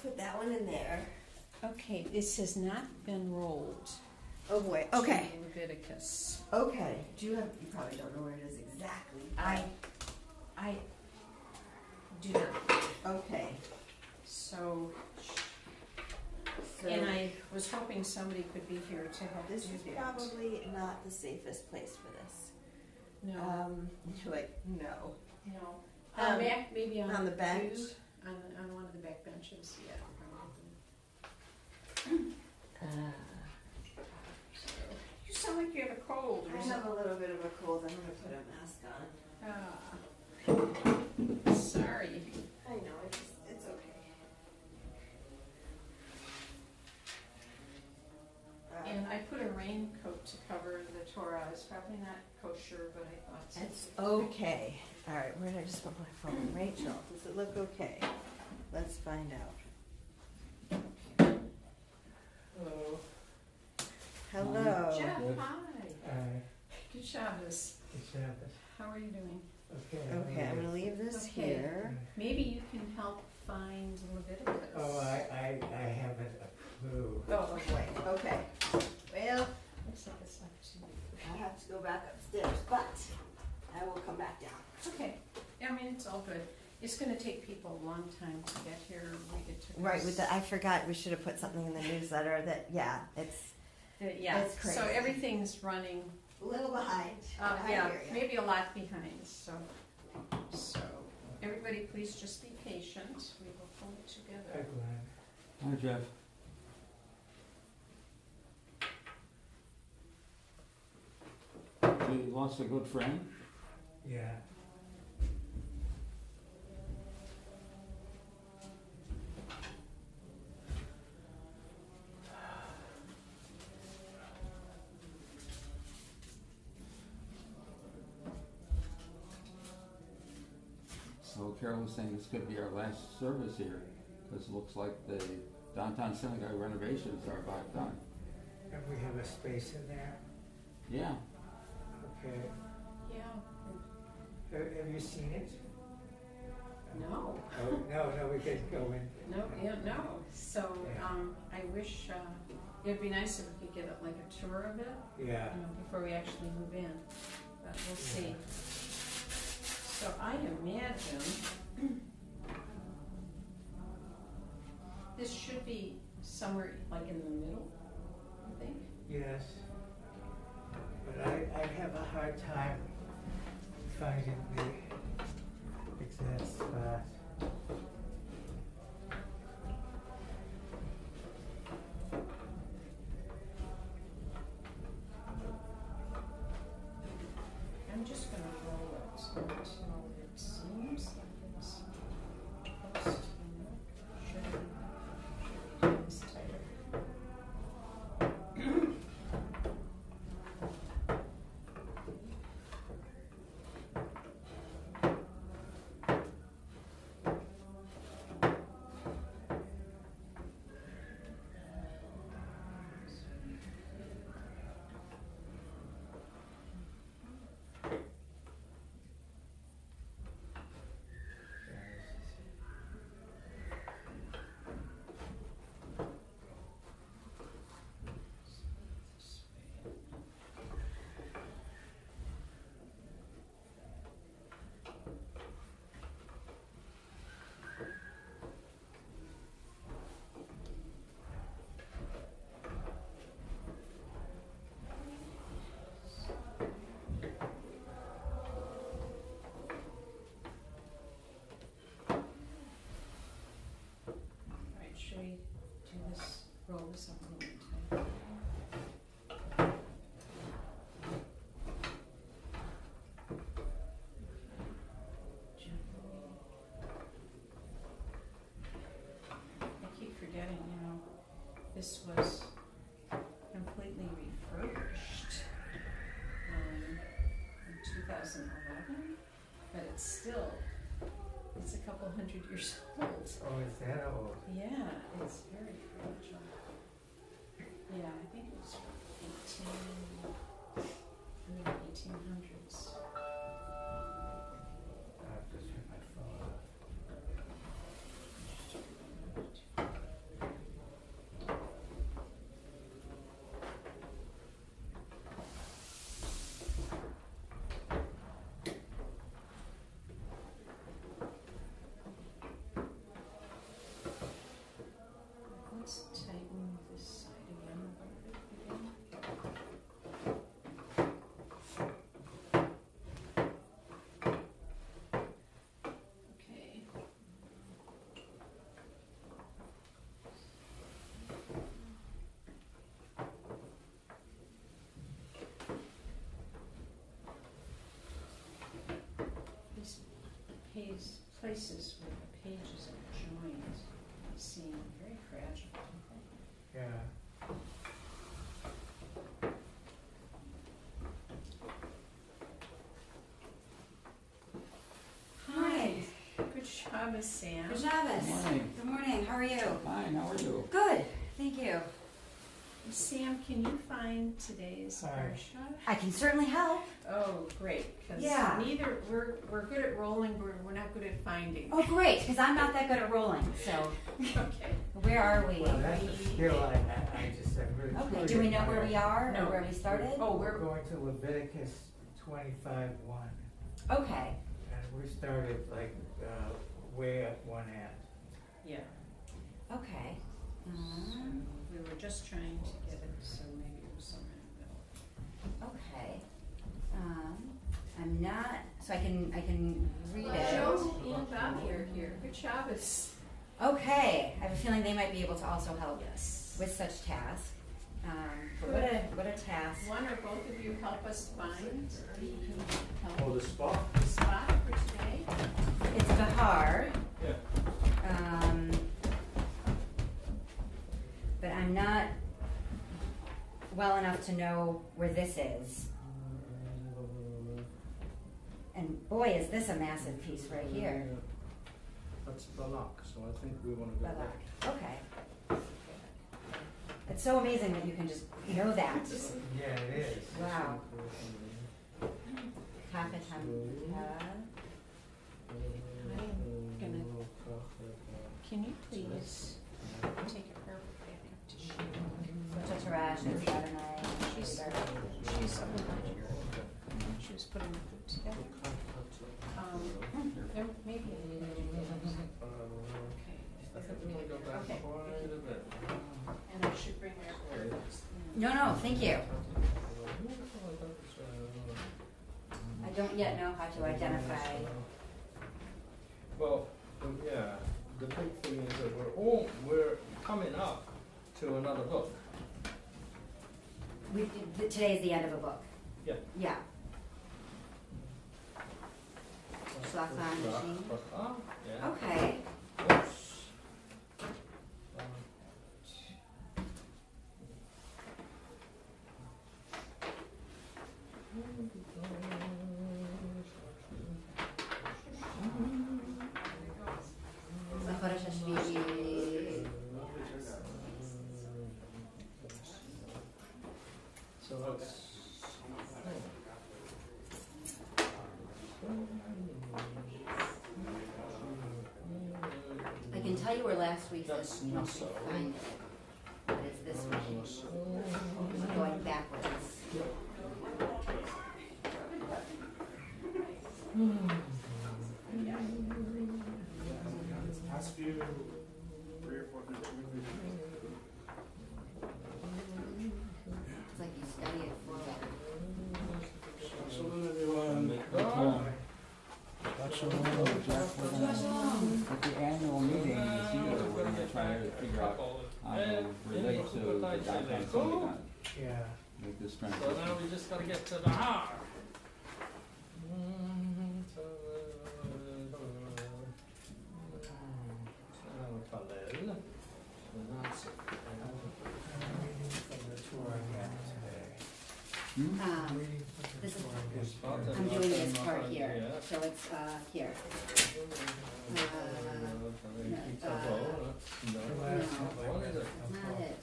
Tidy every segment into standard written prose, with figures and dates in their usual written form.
put that one in there. Okay, this has not been rolled. Oh boy. Okay. To Leviticus. Okay. You probably don't know where it is exactly. I do not. Okay. So, and I was hoping somebody could be here to help This do is that. probably not the safest place for this. No. You're like, no. No. Maybe on the bench? On one of the back benches, yeah. You sound like you have a cold or I something. have a little bit of a cold. I'm going to put a mask on. Sorry. I know, it's okay. And I put a raincoat to cover the Torah. It's probably not kosher, but I thought so. It's okay. All right, where did I just put my phone? Rachel, does it look okay? Let's find out. Hello. Hello. Jeff, Good. hi. Hi. Good Shabbos. Good Shabbos. How are you doing? Okay. Okay, I'm gonna leave this Okay. here. Maybe you can help find Leviticus. Oh, I haven't a clue. Oh boy. Okay. Well, Looks like it's up to you. I'll have to go back upstairs, but I will come back down. Okay. I mean, it's all good. It's going to take people a long time to get here. It took Right, us- with the, I forgot we should have put something in the newsletter that, yeah, it's yeah. it's crazy. So everything's running. a little behind. I Yeah, hear ya. maybe a lot behind. So everybody, please just be patient. We will pull it Hi, together. Glenn. Hi, Jeff. So you lost a good friend? Yeah. So Carol was saying this could be our last service here, because it looks like the downtown synagogue renovations are about done. And we have a space in there. Yeah, Okay. Yeah. Have you seen it? No. Oh, no, we could go in. No. Yeah. No. So Yeah. I wish it'd be nice if we could get like a tour of it. Yeah. Before we actually move in, but we'll see. So I imagine this should be somewhere like in the middle, I think. Yes. But I have a hard time finding the exact spot. I'm just gonna roll it until it seems like it's close to the should be this tighter. Alright, should we do this, roll this up a little bit tighter? I keep forgetting, this was completely refurbished in 2011, but it's a couple hundred years old. Oh, is that old? Yeah, it's very fragile. Yeah, I think it was from 1800s. I have to turn my phone off. places where the pages are joined seem very fragile, don't they? Yeah. Hi. Good Shabbos, Sam. Good Shabbos. Good morning. Good morning. How are you? Fine, how are you? Good. Thank you. Sam, can you find today's Hi. parsha? I can certainly help. Oh, great, because Yeah. we're good at rolling, but we're not good at finding. Oh, great, because I'm not that good at rolling. So, Okay. where are we? Well, that's a skill I'm really Okay. curious Do we know where about. we are No. or where we started? Oh, We're we're, going to Leviticus 25:1, Okay. and we started like way at one end. yeah, Okay. we were just trying to get it, so maybe it was somewhere in the middle. Okay. I'm not. So I can read it. Joe and Bobby are here. Good Shabbos. Okay. I have a feeling they might be able to also help Yes. with such task. What a task. One or both of you help us find Oh, the spot? the spot for today. It's Bahar. Yeah. But I'm not well enough to know where this is. And boy, is this a massive piece right here. That's Balak, so I think we want to go Balak. there. Okay. It's so amazing that you can just know that. Yeah, it is. Wow. Tafatam. Can you please take a prayer book back up to Sheila? Tarash and Adonai. She's up in here. She was putting the food together. Maybe I need to do those. Okay. I think we want to go back Okay. quite a bit. And I should bring my prayer books. No, thank you. I don't yet know how to identify. Well, yeah, the big thing is that we're coming up to another book. Today is the end of a book. Yeah. Yeah. Shlach LaAnashim. Yeah. Okay. Oops. Zachodesh HaShvi'i. So that's. I can tell you where last week That's says you don't so. find it. But it's this week. I'm going backwards. Past few 3 or 4 days. It's like you study it forward. Shalom, everyone. At the annual meeting this year, we're gonna try to figure out how to relate to the downtown synagogue. Yeah. Make this So now transition. we just gotta get to the heart. From the tour again today. Hmm? Reading from the This is- tour again. I'm doing this part here. So it's here. The last No. one, What is it? It's not it.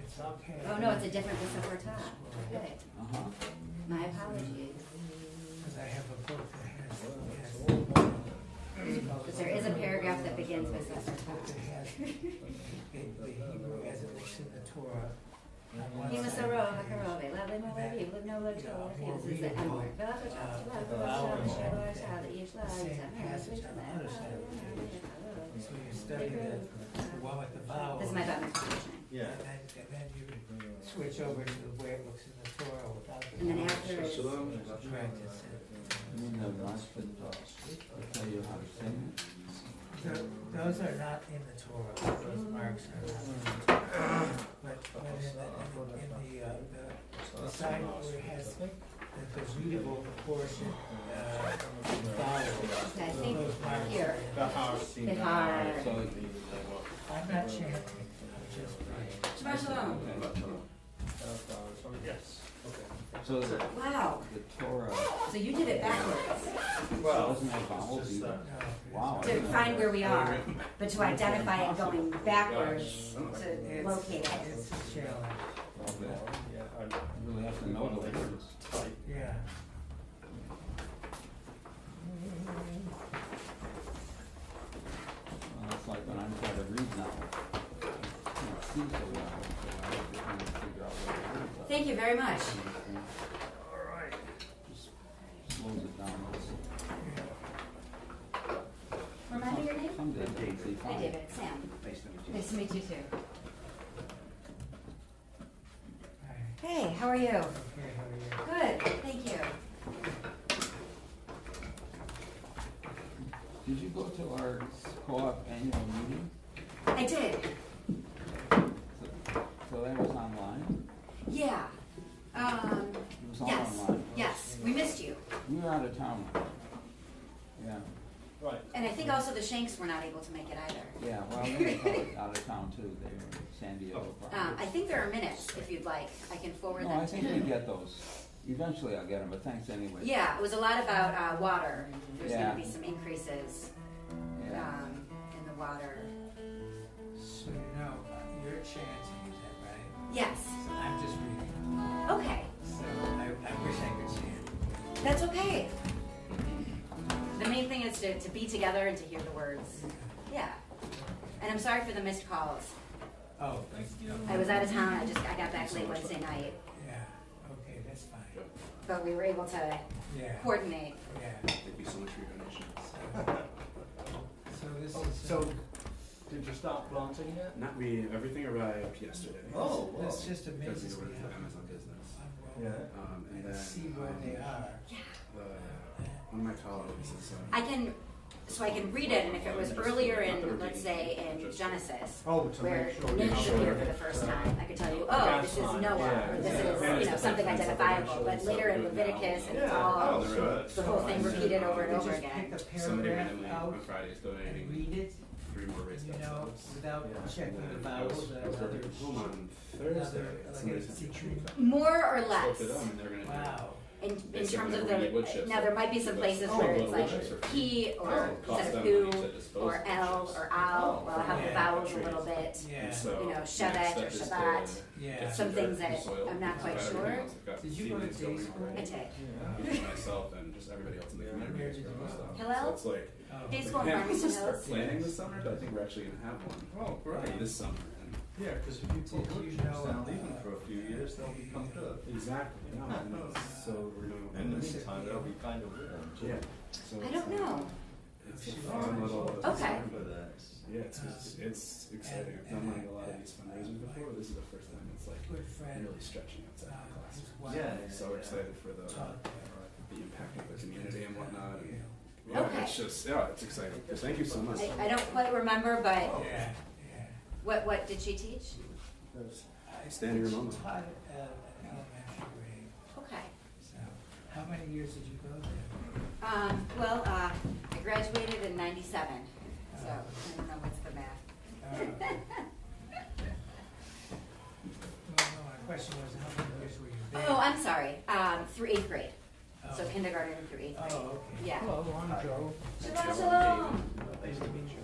It's okay. Oh no, it's a different December top. Okay. Uh-huh. My apologies. Because I have a book that has But there is a paragraph that begins with December top. the Hebrew as it looks in the Torah. on one He was side. so raw, Hakarobe, lovely, my lady, live no low to this is the N word. The same passage on the other side of the page. So you study the one with the vowels. This is my bat mitzvah name. Yeah. And then you switch over to the way it looks in the Torah without the And then vowels. after is, Practice it. You mean the ones that tell you how to sing it? Those are not in the Torah, those marks are not in the Torah. But in the side where it has the readable portion, vowels, hit hard. So, I'm not chanting, I'm just praying. Shabbat shalom. Yes. so the Wow, Torah, so you did it backwards doesn't have vowels either. No. Wow. to find where we are, but to identify it going backwards to It's- locate it. It's a challenge, You really have to know the words. yeah. Well, it's like when I'm trying to read now. I can't see so well, so I have to kind of figure out what the words are. Thank you very much. Just slows it down. Remind me your name? Someday I can see Hi fine. David, Sam. Nice to meet you too. Hi. Hey, how are you? Okay, how are you? Good, thank you. Did you go to our co-op annual meeting? I did, So that was online? yeah. It was all Yes, online? yes, we missed you. You were out of town. Yeah, Right. And I think also the Shanks were not able to make it either. yeah, well, they were probably out of town too, they were in San Diego I probably. think there are minutes, if you'd like, I can forward No, them I to think we you. get those. Eventually I'll get them, but thanks anyway. Yeah, it was a lot about water. There's Yeah. gonna be some increases Yeah. in the water. So you're chanting, is that right? Yes, So I'm just reading, okay, so I wish I could chant. that's okay. The main thing is to be together and to hear the words. Yeah. And I'm sorry for the missed calls. Oh, thank you. I was out of town, I got back late Wednesday night, Yeah, okay, that's fine, but we were able to yeah, coordinate. yeah. Thank you so much for your donation. So this Oh, is. so, did you start planting yet? Not we, everything arrived yesterday. Oh, wow. This just Because amazes we me ordered how for Amazon Business. unrolled And and then, see where they are. one of my colleagues is, I can read it, and if it was earlier in, let's say, in Genesis, Oh, to where make sure. men appear for the first time, I could tell you, oh, this is Noah, or this is, something identifiable, but later in Leviticus, and it's all, the whole thing repeated over and over Just again. pick a somebody paragraph randomly out on Friday is and donating read it, 3 more raised you bed know, steps. without Yeah. checking the And vowels, I was working from home on Thursday, another, and like somebody a sent me a secret. tree. More or Spoke less. to them, and they're gonna do Wow. In They said terms of whenever we need wood the, chips, now there might be some places oh, where well, it's wood like chips are he or cost instead of them who money to dispose or of L chips. or al, well, I'll have the Yeah. vowels a little bit. Yeah, And so, You know, next Shabbat step or is to Shabbat. yeah. get Some things dirt that from soil, I'm not because quite everything sure. else, I've got Did you go to seedlings day going school? I already. did. And myself and just everybody else in the community. Where is did you growing go? stuff. Hillel? So it's like, Oh, Day but- school in yeah, Farmington we'll start Hills. planning this summer, but I think we're actually gonna have one. Oh, great. This summer. And Yeah, because if you take Did you wood chips know, down, leave them for a few years, they'll become dirt. exactly, no, and so we're doing. In the meantime, they'll be kind of weird. Yeah. So I don't know. It's a fun little. Okay. Yeah, it's exciting. I've done like a lot of these fundraisers before, but this is the first time it's like Good friend. really stretching outside the class. His wife Yeah, I'm so excited for the taught there. impact of the community and whatnot. And, Yeah, yeah, Okay. it's just it's exciting. Thank you so much. I don't quite remember, but yeah. what did she teach? I Standing think room she only. taught at elementary grade, Okay. so, how many years did you go there? Well, I graduated in '97, so I don't know what's the math. Well, no, my question was, how many years were you there? Oh, I'm sorry, through 8th grade, so Oh. kindergarten through 8th grade. Oh, okay. Yeah. Hello, I'm Joe. Shabbat shalom. Nice to meet you.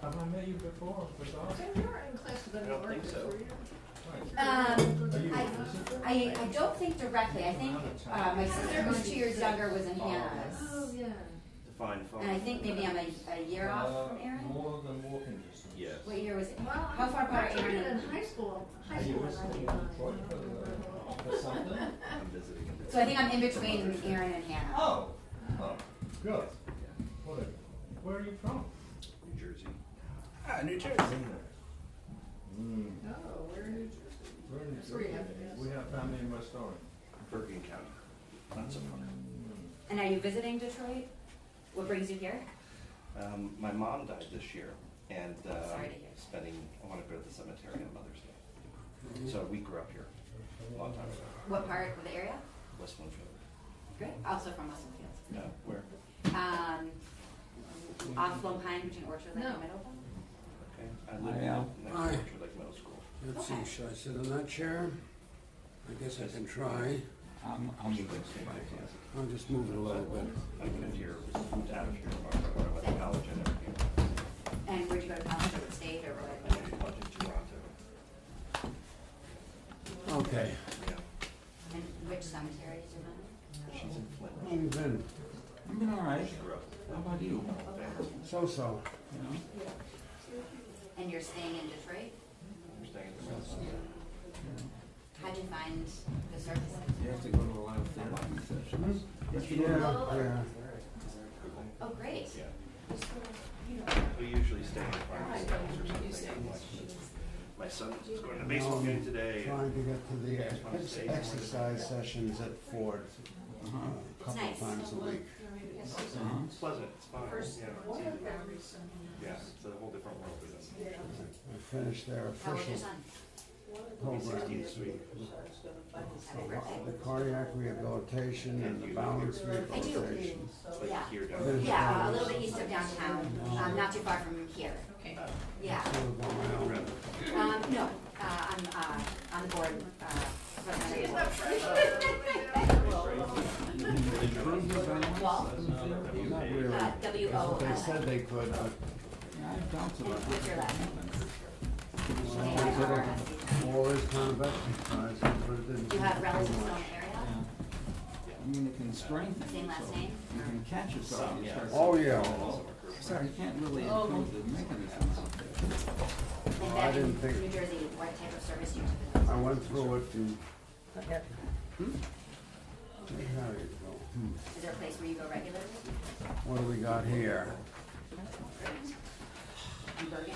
Have I met you before? Bizarre? So you were in class with I don't think so. I don't think directly. I think my sister, who's 2 years younger, was in Hannah's. Oh, yeah. Define phone. And I think maybe I'm a year off from Aaron. More than walking distance. Yes. What year was it? Well, How far apart I Aaron did and... in high school. High Are you school in listening 99. to Detroit for something? I'm visiting in this. So I think I'm in between Aaron and Hannah. Oh, good. What where are you from? New Jersey. New Jersey. Oh, we're in New Jersey. We're in That's where you have to guess. We have family in West Orange. Bergen County. Not so far. And are you visiting Detroit? What brings you here? My mom died this year, and Sorry to hear. I want to go to the cemetery on Mother's Day. So we grew up here a long time ago. What part of the area? West Winfield. Great. Also from Western Fields. No, where? off Lone Pine between Orchard Lake and Middle? Okay, I live Hi, Al. next to Hi. Orchard Lake Middle School. Let's Okay. see, should I sit in that chair? I guess I can try. I'll move it. I'll just move it a little bit. I moved here, moved out of here, I went to college and everything. And where'd you go to college, or what state, or what? I went to college in Toronto. Okay. Yeah. And which cemetery did you go She's in Flint. How you been? I've been all right. She grew up. How about you? So-so. You know? to? And you're staying in Detroit? We're staying at the Renaissance. How'd you find the services? You have to go to a lot of therapy sessions. Yeah. Oh, great. Yeah. We usually stay in farmers or something. My son is going to the baseball game today. Trying to get to the exercise sessions at Ford a couple Nice. times a week. It's pleasant, it's fun, yeah, it's easy. Yeah, it's a whole different world with us. I finished their How old is your official son? program. 16 this week. The cardiac rehabilitation and the balance I do. rehabilitation. Like Yeah. here down. Yeah, a little bit east of downtown, not too far from here. Okay. Yeah. Sort of on my own. No, I'm on the board, for the Wall, Not really. That's what they W-O-L. said they could, but Yeah, I've doubts about What's your last name? well, all is kind of exercise, but it didn't. Do you have do relatives still in much. the area? I mean, it can strengthen. Same last so name? You can catch yourself. and you start Oh, yeah. So you can't really improve the mechanisms. And I then didn't think- in New Jersey, what type of service do you typically? I went through it and. There you go. Is there a place where you go regularly? What do we got here? In Bergen?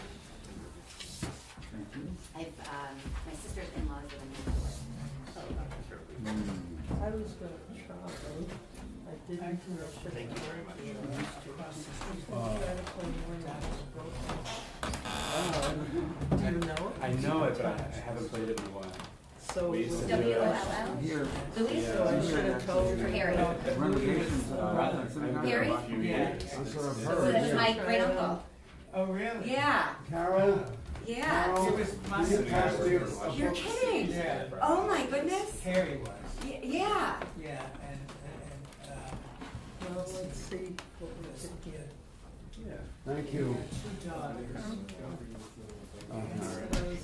Thank you. My sister's in-laws live in Newport. I was gonna try, I didn't finish it. Thank you very much. Do you know it? I know it, but I haven't played it in a while. So We it used was to do it. W-O-L-L? Here, Louise? So I should have told For you. Harry. renovations, Harry? That's what I've So heard. that's yeah. my great uncle. Oh, really? Yeah, Carol? yeah. Carol? It was my You passed me a You're book. kidding? Yeah, Oh my goodness. Harry was, Yeah. yeah, and, Well, let's see what we can get. Yeah. Thank you. two daughters.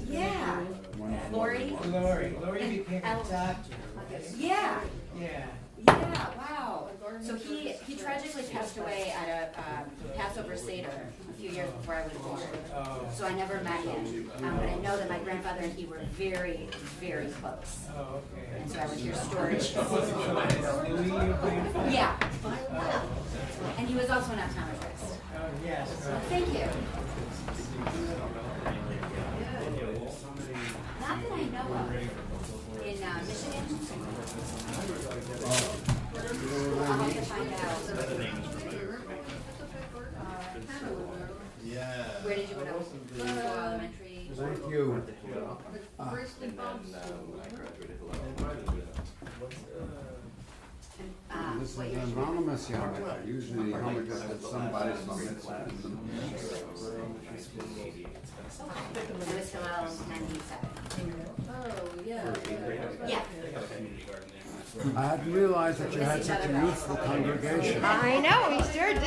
Yeah. Wonderful. Lori? Lori became a doctor, right? Yeah. Yeah. Yeah, wow. So he tragically passed away at a Passover Seder a few years before I was born. Oh, So I never met him, but I know that my grandfather and he were very, very close. oh, okay. And so I was your storage. Louis, your grandfather? Yeah, Oh, and he was also an optometrist. oh, yes, right. Thank you. Not that I know of. In Michigan? I'll have to find out. The name is familiar. Yeah. Where did you go to school? Elementary? Thank you. And then I graduated This is What an year? anonymous yarmulke. Usually the yarmulke is somebody from it. It was Hillel 97. Oh, yeah. Yeah. I hadn't realized that you had such a youthful congregation. I know, we sure do.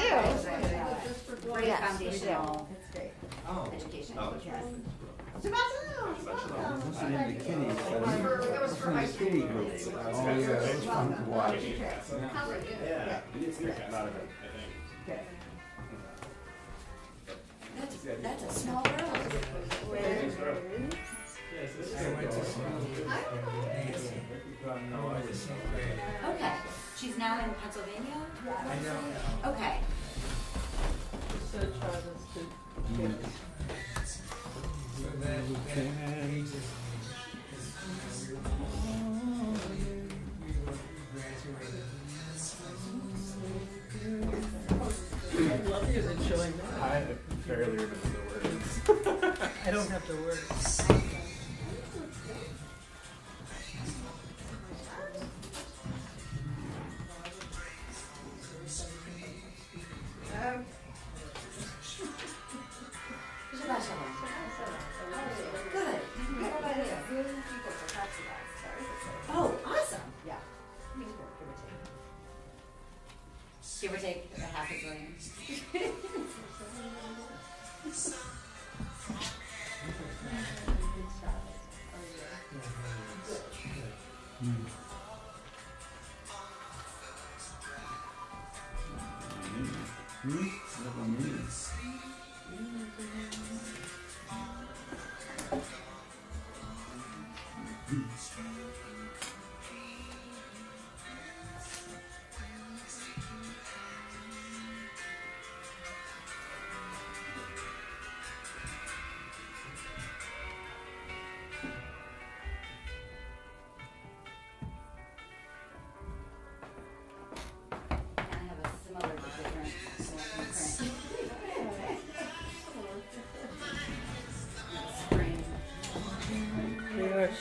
Great Yes, foundational Oh. education. Listen in the kiddies, listen in the kiddie groups. Oh, yeah, it was fun to watch. Yeah. It's not a good, I think. That's a small world. I went to school with Nancy. I went to same grade. Okay. She's now in Pennsylvania? I don't know. Okay. So Travis did. So that ages me. We graduated. I love you enjoying that. I barely remember the words. I don't have to worry. Give or take a half a billion.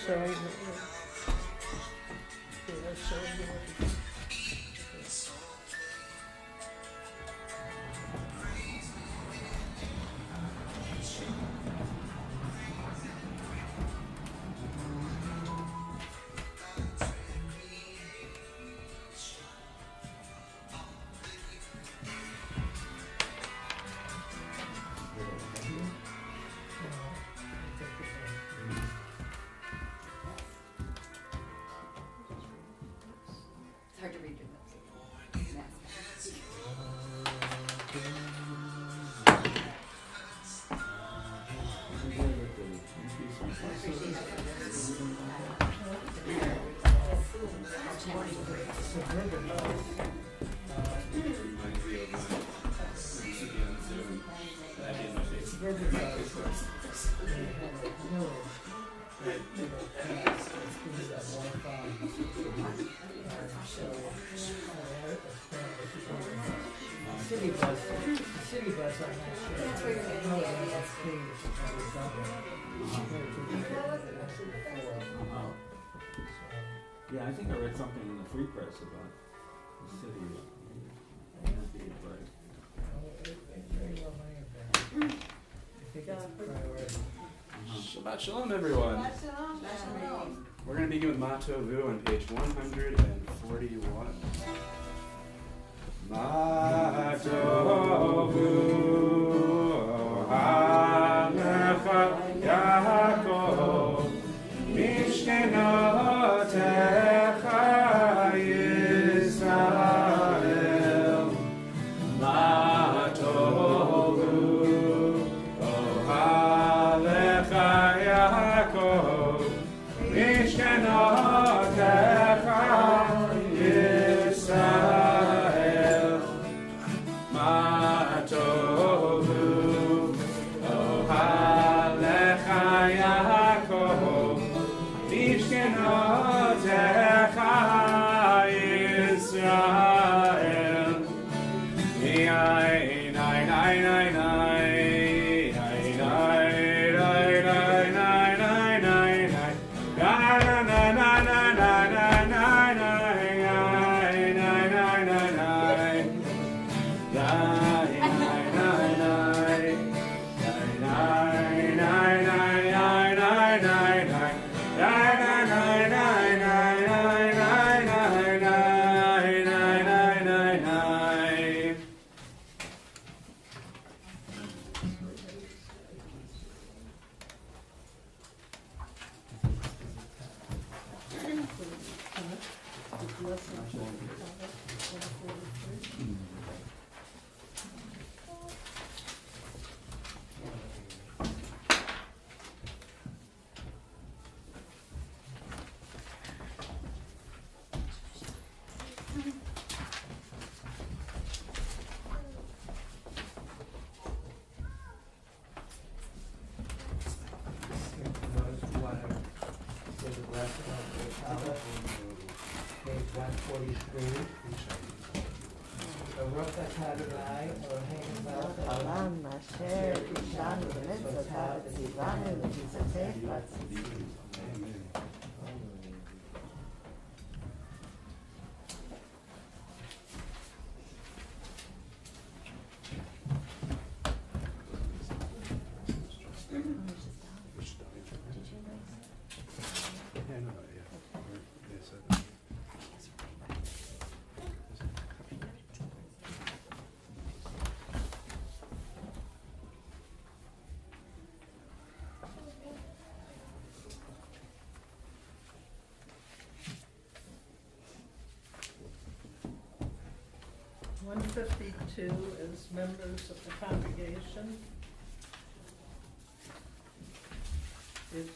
Showing It's hard to read your notes. City bus, I'm not sure. That's where you're getting the IADS. Yeah, I think I read something in the Free Press about the city. Very well may have been. I think it's a priority. Shabbat Shalom, everyone. We're going to begin with Matovu on page 141. Matovu Halecha Yaakov Mishkenotecha Yisrael Matovu Halecha Yaakov Mishkenotecha Yisrael Matovu Ohalecha Yaakov Mishkenotecha Yisrael Yain Yain Yain Page 143. Baruch atah Adonai Eloheinu melech haolam asher ishanu b'mitzvotav v'tzivanu l'mitzvotech v'tzivanu. 152 is members of the congregation. If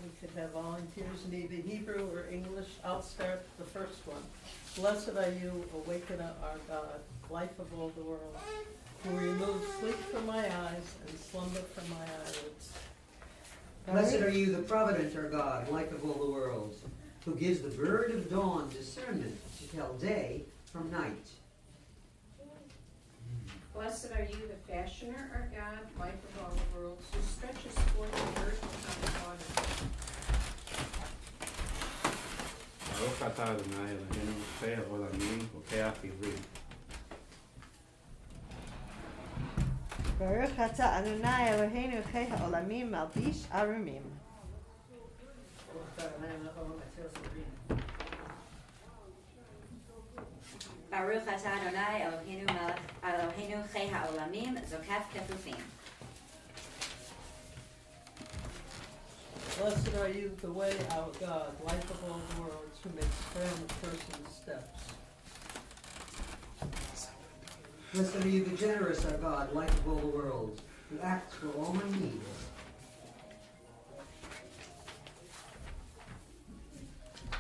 we could have volunteers in either Hebrew or English, I'll start the first one. Blessed are you, awaken our God, life of all the world, who removes sleep from my eyes and slumber from my eyelids. Blessed are you, the provident our God, life of all the worlds, who gives the bird of dawn discernment to tell day from night. Blessed are you, the fashioner our God, life of all the worlds, who stretches forth the earth upon the waters. Baruch atah Adonai Eloheinu chei haolamim ukeach ivrim. Baruch atah Adonai Eloheinu chei ha'olamim malbish arumim. Baruch atah Adonai Eloheinu chei ha'olamim zokaf kefufim. Blessed are you, the way, our God, life of all the worlds, who makes firm a person's steps. Blessed are you, the generous our God, life of all the worlds, who acts for all my needs.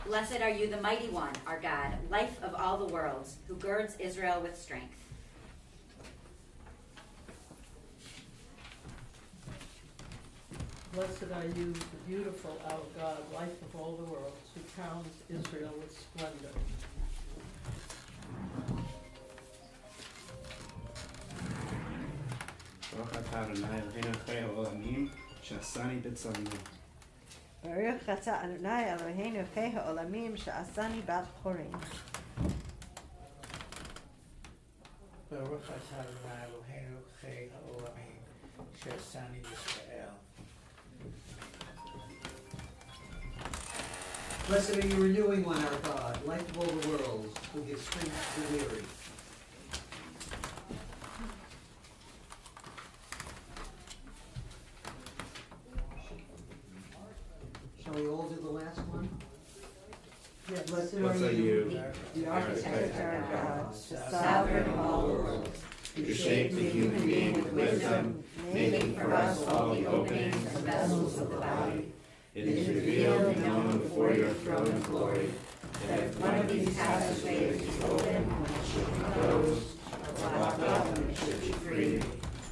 Blessed are you, the mighty one, our God, life of all the worlds, who girds Israel with strength. Blessed are you, the beautiful, our God, life of all the worlds, who crowns Israel with splendor. Baruch atah Adonai Eloheinu chei haolamim she'asani b'tzalmo. Baruch atah Adonai Eloheinu chei ha'olamim she'asani bat chorim. Baruch atah Adonai Eloheinu chei ha'olamim she'asani Yisrael. Blessed are you, renewing one our God, life of all the worlds, who gives strength to the weary. Shall we all do the last one? Yes. Blessed Blessed are you, you, the architect of our God, sovereign of all worlds, who shaped the human being with wisdom, making for us all the openings and vessels of the body. It is revealed and known before your throne of glory, that if one of these passageways is open when it should be closed, or locked up when it should be free,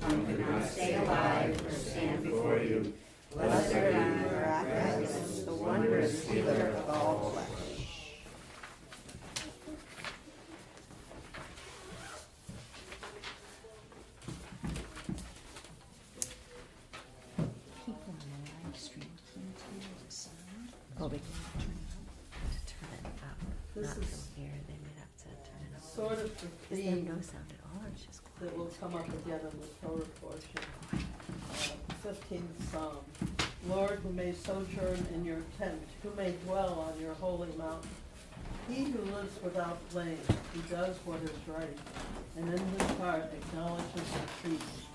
one could not stay alive or stand before you. Blessed are you, miraculous, the wondrous healer of all flesh. People on the live stream can't hear the sound. Oh, we can turn it up. This Not is from here, they might have to turn it up. sort of the Is there theme no sound at all, or it's just quiet? that will come up again in the Torah portion. 15th Psalm. Lord, who may sojourn in your tent, who may dwell on your holy mountain. He who lives without blame, who does what is right, and in his heart acknowledges the truth,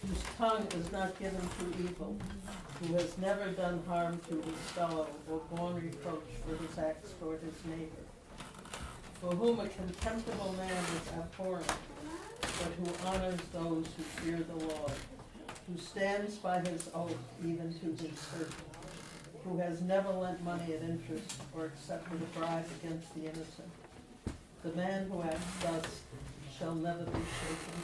whose tongue is not given to evil, who has never done harm to his fellow or borne reproach for his acts toward his neighbor, for whom a contemptible man is abhorrent, but who honors those who fear the Lord, who stands by his oath even to his servant, who has never lent money at interest or accepted a bribe against the innocent. The man who acts thus shall never be shaken.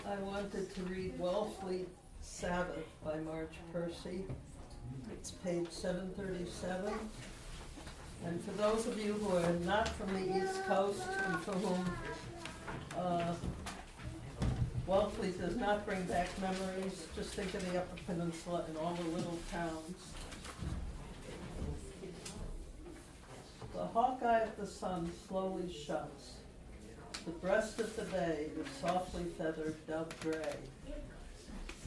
I wanted to read Wellfleet Sabbath by Marge Percy. It's page 737. And for those of you who are not from the East Coast and for whom Wellfleet does not bring back memories, just think of the Upper Peninsula and all the little towns. The hawk-eye of the sun slowly shuts. The breast of the bay is softly feathered dove gray.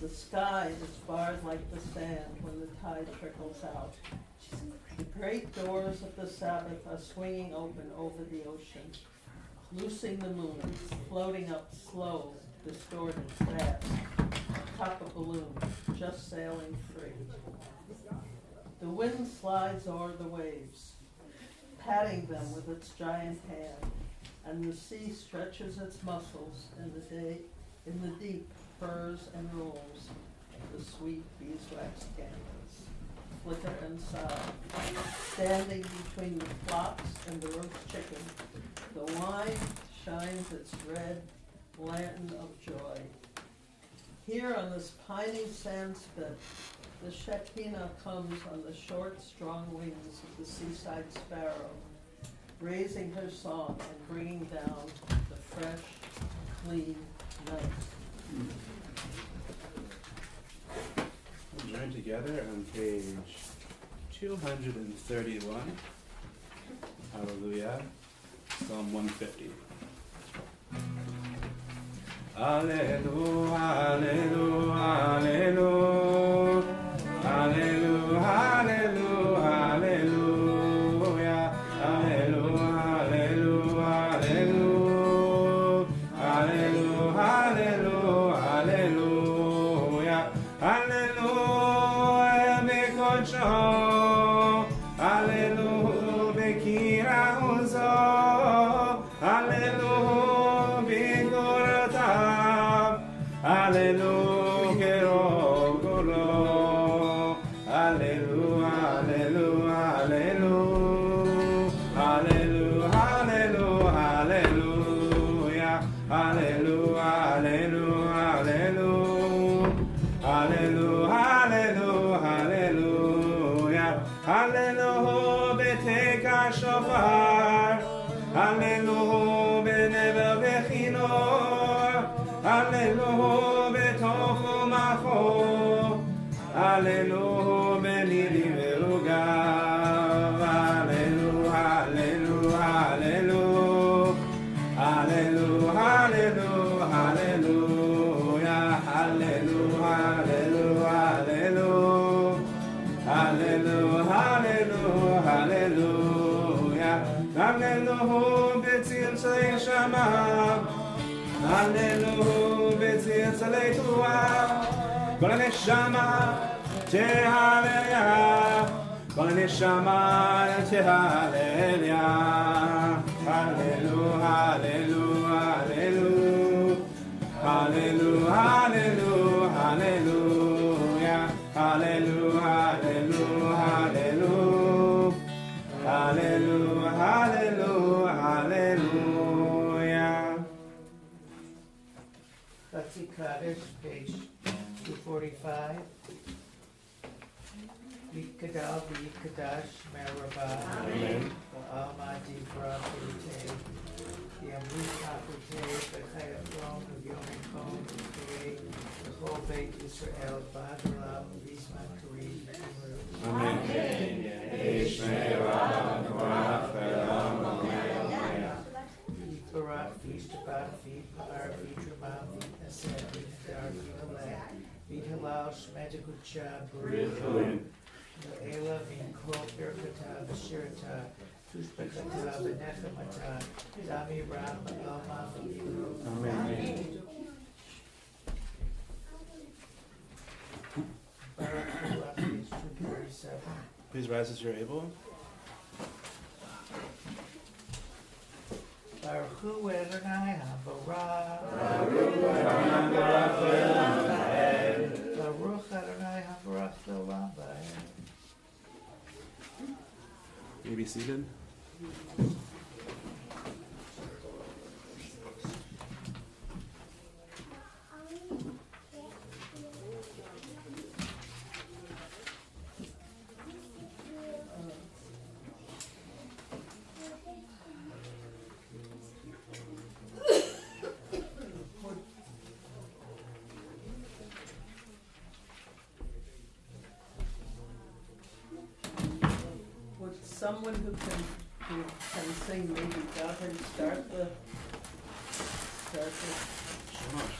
The sky is barred like the sand when the tide trickles out. The great doors of the Sabbath are swinging open over the ocean. loosing the moon, floating up slow, distorted, fast, atop a balloon, just sailing free. The wind slides o'er the waves, patting them with its giant hand, and the sea stretches its muscles in the deep purrs and rolls the sweet beeswax candles, flicker and sigh. Standing between the flops and the roast chicken, the wine shines its red lantern of joy. Here on this piney sand spit, the Shekinah comes on the short, strong wings of the seaside sparrow, raising her song and bringing down the fresh, clean night. We'll join together on page 231. Hallelujah. Psalm 150. Alleluia, alleluia, alleluia, alleluia, alleluia, alleluia, alleluia, alleluia, alleluia, alleluia, alleluia, me kocho, alleluia, me kira uzo, alleluia. Alleluia, Alleluia, Alleluia, Alleluia, Alleluia, Alleluia, Alleluia, Alleluia, Alleluia, Alleluia, Alleluia, Alleluia, beteka shofar, Alleluia, benever bechinor, Alleluia, betofu macho, Alleluia, benidi verugav, Alleluia, Alleluia, Alleluia, Alleluia, Alleluia, Alleluia, Alleluia, Alleluia, Alleluia, Alleluia, betzil shay shama. Alleluia, betzil salei tuah, kol haneshama tehalelia, kol haneshama tehalelia. Alleluia, alleluia, alleluia, alleluia, alleluia, alleluia, alleluia, alleluia, alleluia, alleluia, alleluia. Betsy Kaddish, page 245. Yikadal v'yikadash merabah. Amen. Almighty Barakate. The Amrit Hakute, the Chayat throne of Yom Kol, the whole Beit Israel, Ba'adlam, Bisman Kareem, Amen. Barak, feast about feet, Par, feet, Ramah, feet, Asad, feet, Dar, feet, Halal, feet, Halal, Shmetakucha, Baruch, Ela, Min, Kol, Birkata, Bashirata, Tushbekata, Benechamata, Dami, Ram, Alma, Amen. Barak, Barak, page 247. Please rise as you're able. Baruch Hu Adonai HaBarak. Baruch Adonai HaBarak L'olam Va'ed. You may be seated. Someone who can sing, maybe go ahead and start the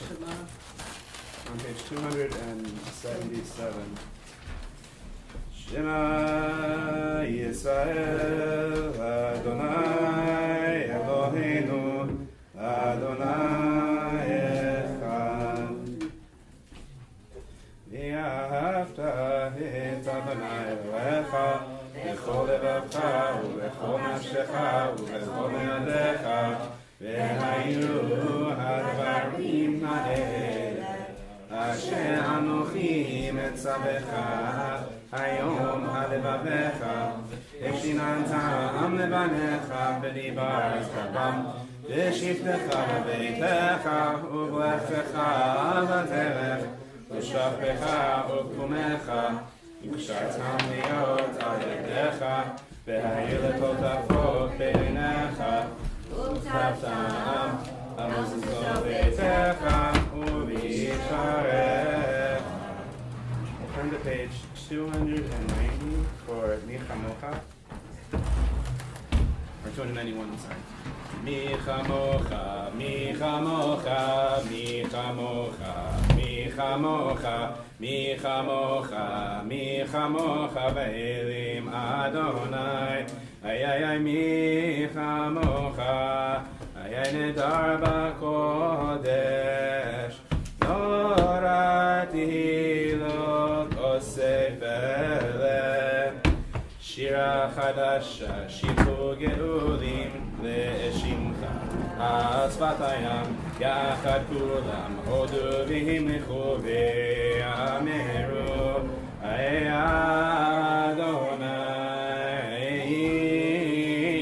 Shema. On page 277. Shema Yisrael Adonai Eloheinu בצווך היום על לבביך ושיננתם לבניך ודיברת בם בשבתך בביתך ובלכתך בדרך ושכבך וקומך וקשרתם להיות על ידיך והיו לכל תפות בעיניך וכתבתם על מזוזות ביתך ובישעריך. Turn to page 290 for Michamocha. Or 291, sorry. Michamocha, Michamocha, Michamocha, Michamocha, Michamocha, Michamocha, Ve'elim Adonai. Ay, ay, ay, Michamocha, ay, ay, Nedar B'Kodesh. Nora Tehilot Osef Eleh Shira Chadasha Shifu Geulim Le'eshimcha Asfatayam Yachad Kulam Hodu V'himlichu V'ameru Ay Adonai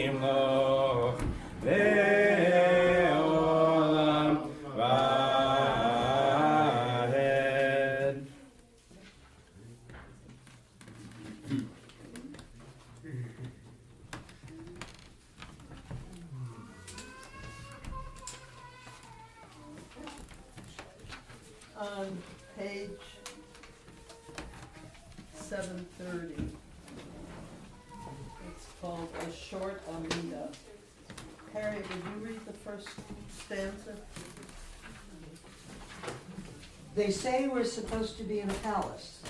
Imloch Le'olam V'ahed. On page 730, it's called A Short Amida. Harry, would you read the first stanza? They say we're supposed to be in a palace,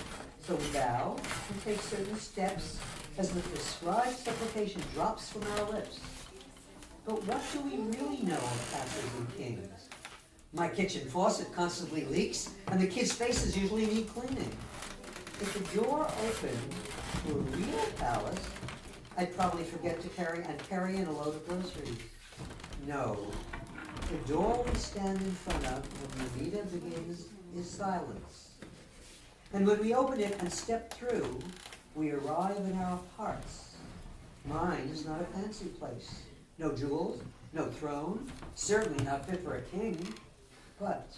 so we bow and take certain steps as the prescribed supplication drops from our lips. But what do we really know of castles and kings? My kitchen faucet constantly leaks, and the kids' faces usually need cleaning. If the door opened to a real palace, I'd probably forget to carry in a load of groceries. No, the door we stand in front of when the Amida begins is silence. And when we open it and step through, we arrive in our hearts. Mine is not a fancy place. No jewels, no throne, certainly not fit for a king. But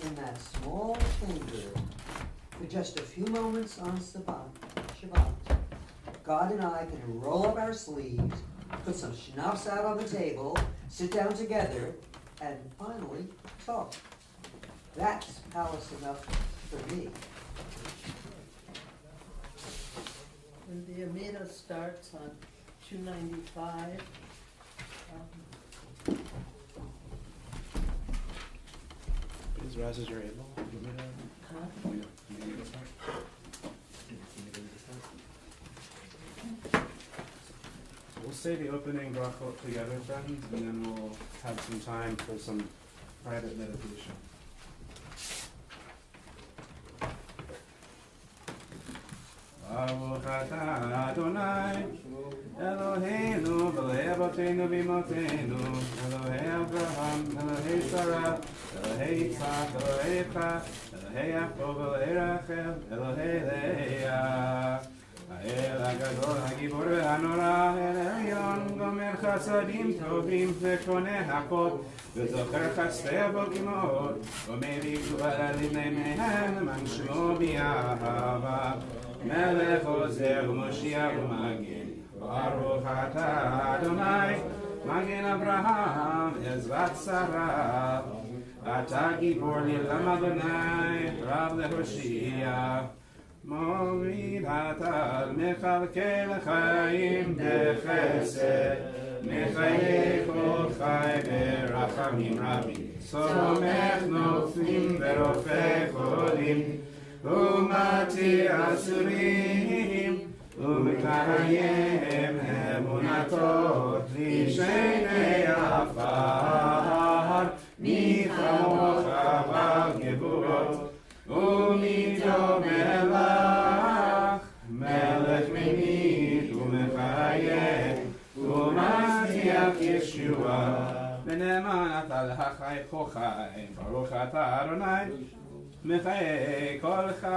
in that small chamber, for just a few moments on Shabbat, God and I can roll up our sleeves, put some schnapps out on the table, sit down together, and finally talk. That's palace enough for me. And the Amida starts on 295. Please rise as you're able. We'll say the opening brachot together, friends, and then we'll have some time for some private meditation. Baruch atah Adonai Eloheinu v'elei avotenu v'imotenu Elohei Avraham, Elohei Sarah, Elohei Yitzchak, Elohei Yitzchak, Elohei Yaakov, Elohei Rachel, Elohei Leah. האל הגדול, הגיבור והנורא, אל עליון, גומר חסדים טובים וקונה הכל, וזוכר חסדי אבות אמהות, ומביא גבורה לבני מהם, למען שמו באהבה. מלך עוזר ומושיע ומגן, ברוך אתה אדוני, מגן אברהם, עזרת שרה. אתה גיבור לעולם אדוני, רב להושיע. מוריד הטל מחלקי לחיים בחסד, מחייך כל חי ברחמים רבים, סומך נופלים ורופא חולים, ומתיר אסורים, ומקיים אמונתו לשני עפר, מי כמוך בגבורות ומיתו מלך, מלך ממיט ומחיה, ומבטיח ישועה, ונאמן אתה להחי חי, ברוך אתה אדוני, מחיי כל חי.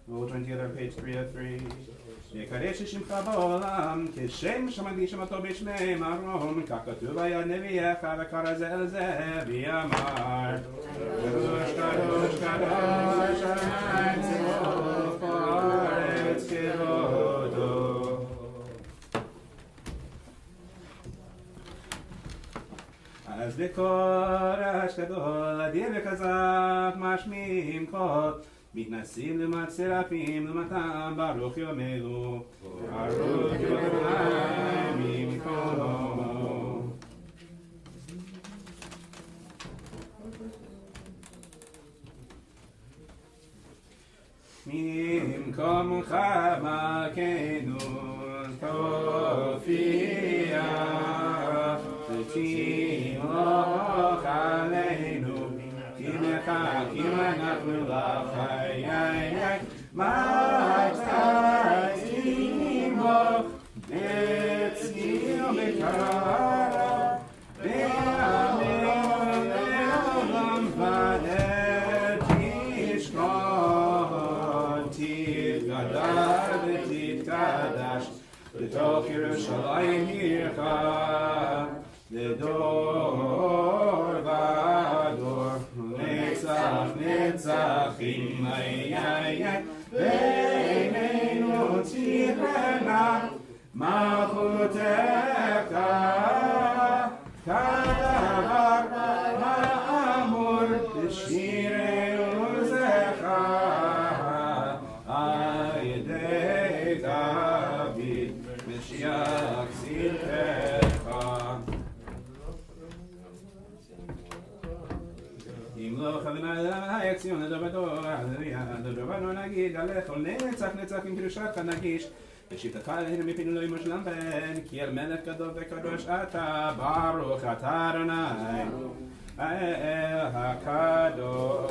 We'll join together on page 303. יקדש שמך בעולם, כשם שמקדישים אותו בשמי מרום, כך כתוב ביד נביאך וקרא זה אל זה, ויאמר קדוש קדוש קדוש אדוני צבאות הארץ כבודו. אז בקודש גדול אדיר וחזק משמיעים קול, מתנסים לעומת סרפים לעומתם ברוך יאמרו ברוך יאמרי ממקומו. ממקומך מלכנו תופיע ותמלוך עלינו כי אנחנו לך מתי תמלוך נציל בקרוב בימינו לעולם ועד תשכון תתגדל ותתקדש בתוך ירושלים עירך לדור ודור נצח נצחים בינינו תירנה מלכותך כדבר האמור בשירי עוזך על ידי דוד משיח צדקך. ימלוך אדוני ציון לדור ודור, הללויה, לדורנו נגיד עליך נצח נצחים קדושתך נגיש, ושבתך אלינו מפינו לא ימושלם בן, כי אל מלך גדול וקדוש אתה, ברוך אתה אדוני האל הקדוש.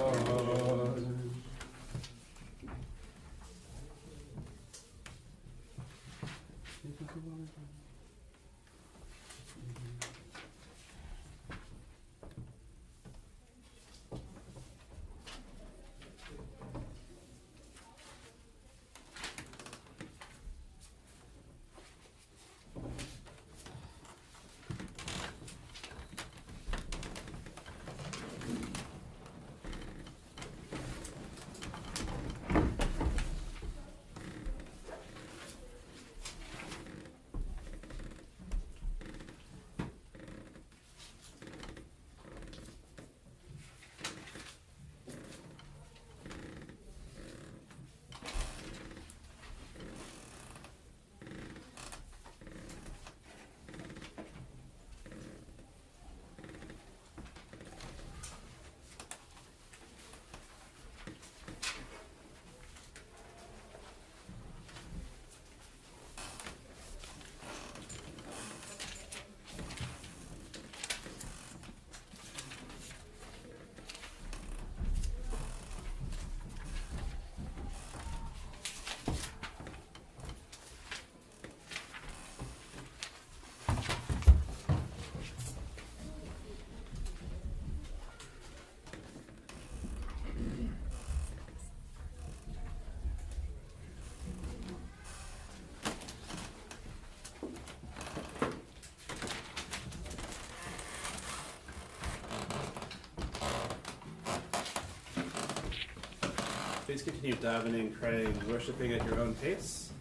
Please continue davening, praying, and worshiping at your own pace.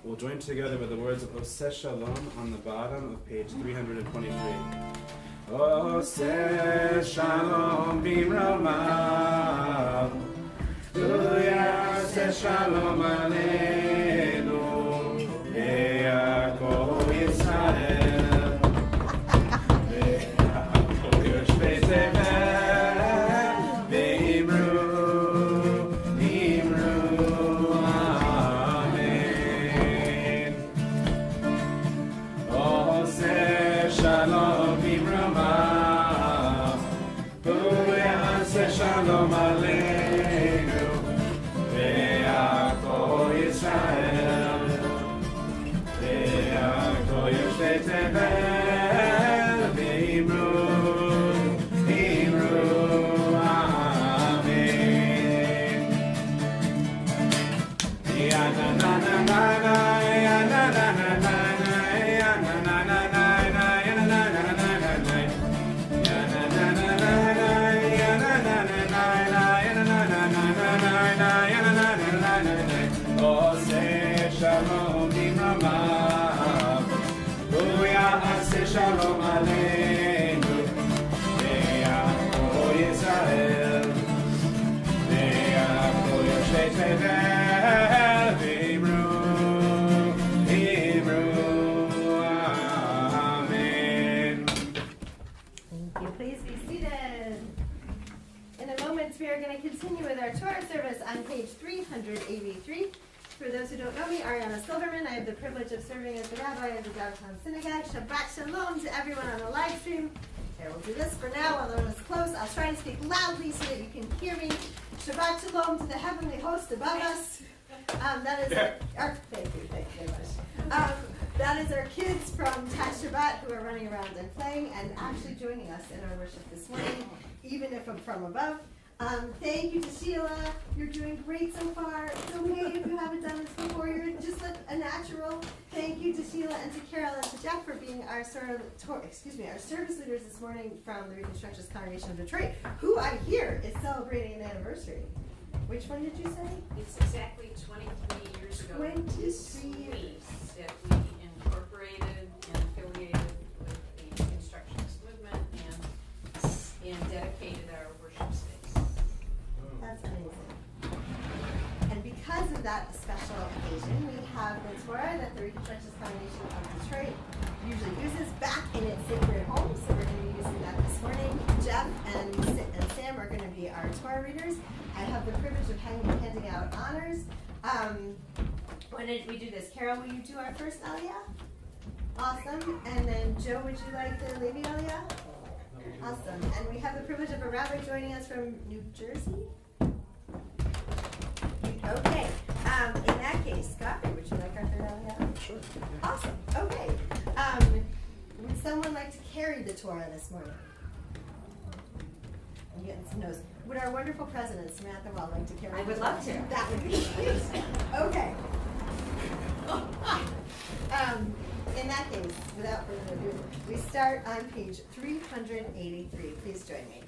We'll join together with the words of Oseh Shalom on the bottom of page 323. Oseh Shalom b'romav, Oseh Shalom aleinu, Yaakov Yisrael, Yaakov Yoshvei Tevel, Ve'imru Shalom Aleinu, Ve'Yaakov Yisrael, Ve'Yaakov Yoshvei Tevel, Ve'imru, For those who don't know me, Ariana Silverman. I have the privilege of serving as the rabbi of the downtown synagogue. Shabbat shalom to everyone on the live stream. Okay, we'll do this for now, although it's close. I'll try to speak loudly so that you can hear me. Shabbat shalom to the heavenly host above us. That is our thank you very much. That is our kids from Tash Shabbat who are running around and playing and actually joining us in our worship this morning, even if I'm from above. Thank you to Sheila. You're doing great so far. It's okay if you haven't done this before. You're just a natural. Thank you to Sheila and to Carol and to Jeff for being our our service leaders this morning from the Reconstructionist Congregation of Detroit, who I hear is celebrating an anniversary. Which one did you say? It's exactly 23 years ago. 23 years that we incorporated and affiliated with the Reconstructionist movement and dedicated our worship space. That's amazing. And because of that special occasion, we have the Torah that the Reconstructionist Congregation of Detroit usually uses back in its sacred home. So we're going to be using that this morning. Jeff and Sam are going to be our Torah readers. I have the privilege of handing out honors. When did we do this? Carol, will you do our first Aliyah? Awesome. And then Joe, would you like the Levi Aliyah? Awesome. And we have the privilege of a rabbi joining us from New Jersey. Okay. In that case, Scott, would you like our third Aliyah? Sure. Awesome. Okay. Would someone like to carry the Torah this morning? I'm getting some notes. Would our wonderful president, Samantha Well, like to carry I the would Torah? love to. That would be great. Okay. In that case, without further ado, we start on page 383. Please join me.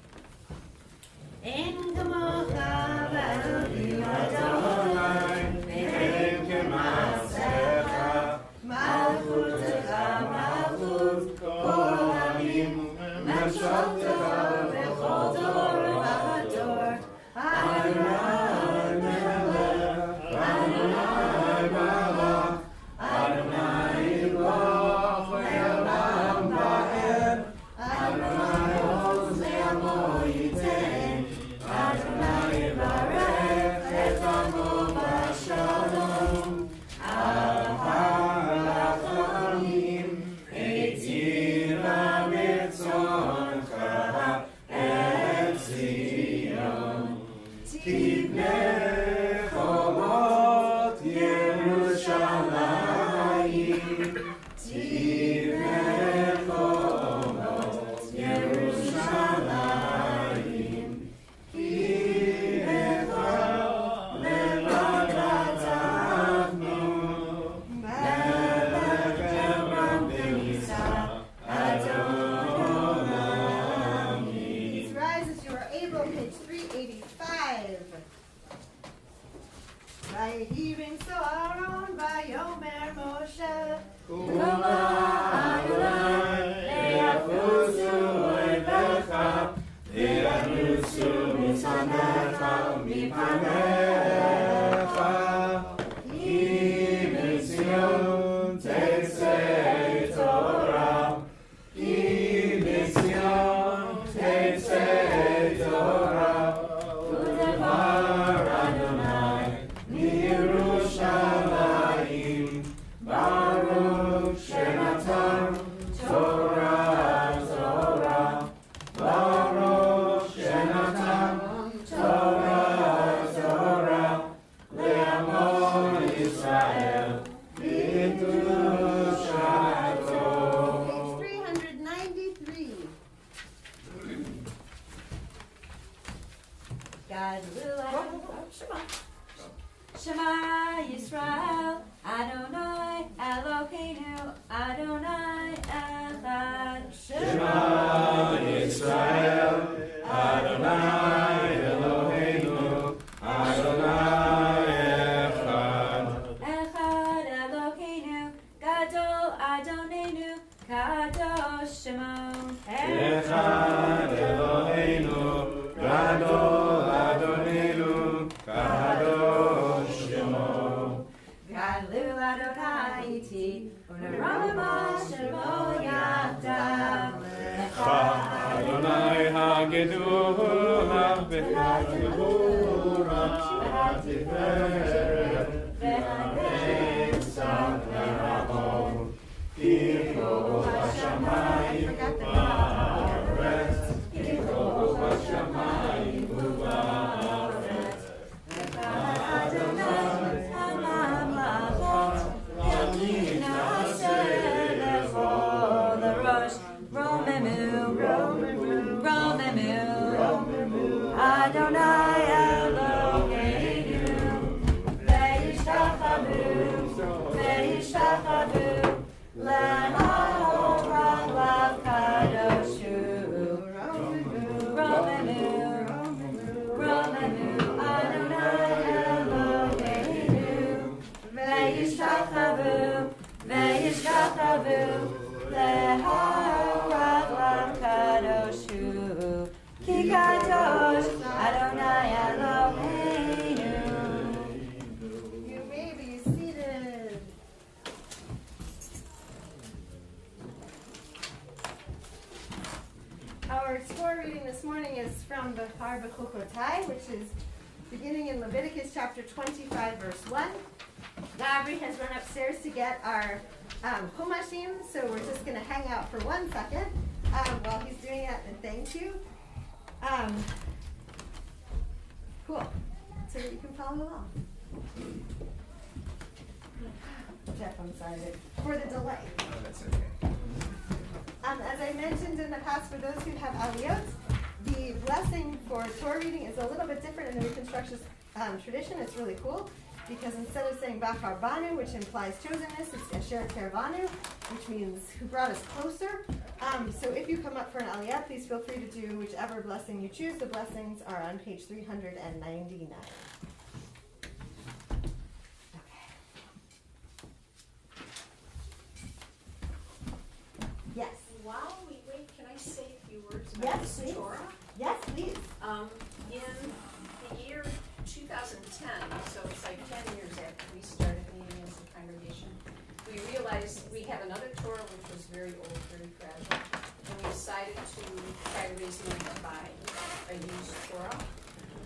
En kamocha v'elohim Adonai, v'en k'maasecha, malchutecha malchut kol ha'amim, mashaltecha b'chol dor v'dor, Adonai melech, Adonai malach, Adonai ilach le'olam va'ed, Adonai oz le'amo yitain, Adonai yivarech et amo b'shalom, ahar rachamim, eitir ha'mitzoncha et Zion, tibnei chomot Yerushalayim, tibnei chomot Yerushalayim, ki echa levadatavnu, melech Hebron v'Yisa, Adonai. Please rise as you are able, page 385. Vayehi b'nso Aaron vayomer Moshe, Kula Adonai le'afusu oivecha, le'anusu mitzanecha u'mipanecha, ki mitzion tetzei Torah, ki mitzion tetzei Torah, u'devar Adonai miYerushalayim, Baruch shenatan Torah Torah, Baruch shenatan Torah Torah, le'amo Yisrael b'kedushato. Page 393. God will Shema Yisrael, Adonai Eloheinu, Adonai Echad. Shema Yisrael, Adonai Eloheinu, Adonai Echad. Echad Eloheinu, Gadol Adonenu, Kadosh Shemo. Echad Eloheinu, Gadol Adonenu, Kadosh Shemo. Gadlu Adonai iti, Unerama Shemo Yadav. Adonai Hagedurah, V'Hagedurah Tiferet, You may be seated. Our Torah reading this morning is from the B'Chukotai, which is beginning in Leviticus chapter 25, verse 1. Gabri has run upstairs to get our Humashim, so we're just going to hang out for 1 second while he's doing it, and thank you. Cool. So that you can follow along. Jeff, I'm sorry for the delay. Oh, that's okay. As I mentioned in the past, for those who have aliyot, the blessing for Torah reading is a little bit different in the Reconstructionist tradition. It's really cool because instead of saying Bachar Banu, which implies chosenness, it's Asher Kervanu, which means who brought us closer. So if you come up for an aliyah, please feel free to do whichever blessing you choose. The blessings are on page 399. Yes. While we wait, can I say a few words about Yes, this please. Torah? Yes, please. In the year 2010, so it's like 10 years after we started meeting as a congregation, we realized we have another Torah which was very old, very fragile, and we decided to try to raise money to buy a used Torah.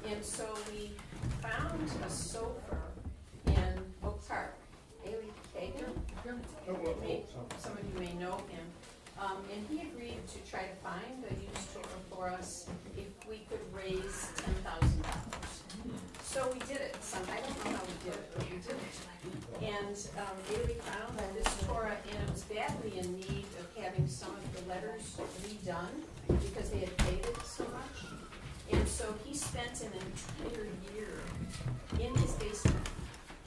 And so we found a sofer in Oak Park, Haley Kagan. Some of you may know him. And he agreed to try to find a used Torah for us if we could raise $10,000. So we did it. I don't know how we did it, but we did it. And Haley found this Torah, and it was badly in need of having some of the letters redone because they had faded so much. And so he spent an entire year in his basement,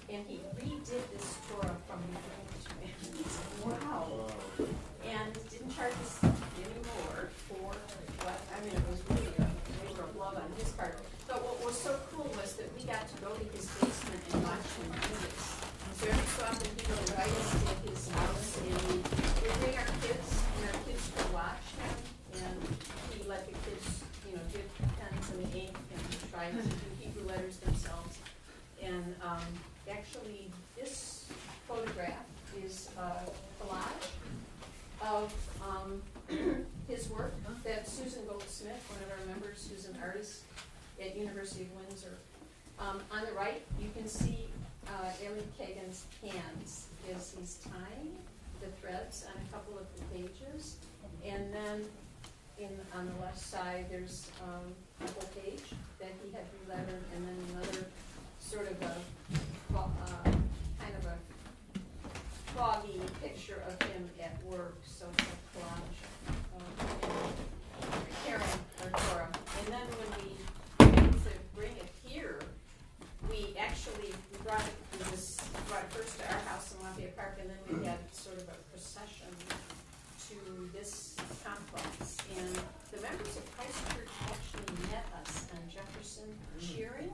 and he redid this Torah from beginning to end. Wow. And didn't charge us any more for what, I mean, it was really a labor of love on his part. But what was so cool was that we got to go to his basement and watch him do this. So every so often he would invite us to his house, and we would bring our kids, and our kids could watch him, and he let the kids, give pens and ink and try to do Hebrew letters themselves. And actually, this photograph is a collage of his work that Susan Goldsmith, one of our members, who's an artist at University of Windsor. On the right, you can see Eli Kagan's hands as he's tying the threads on a couple of the pages. And then on the left side, there's a whole page that he had relettered, and then another sort of a kind of a foggy picture of him at work, so it's a collage preparing our Torah. And then when we came to bring it here, we brought it first to our house in Lafayette Park, and then we had sort of a procession to this complex. And the members of Christ Church actually met us on Jefferson cheering.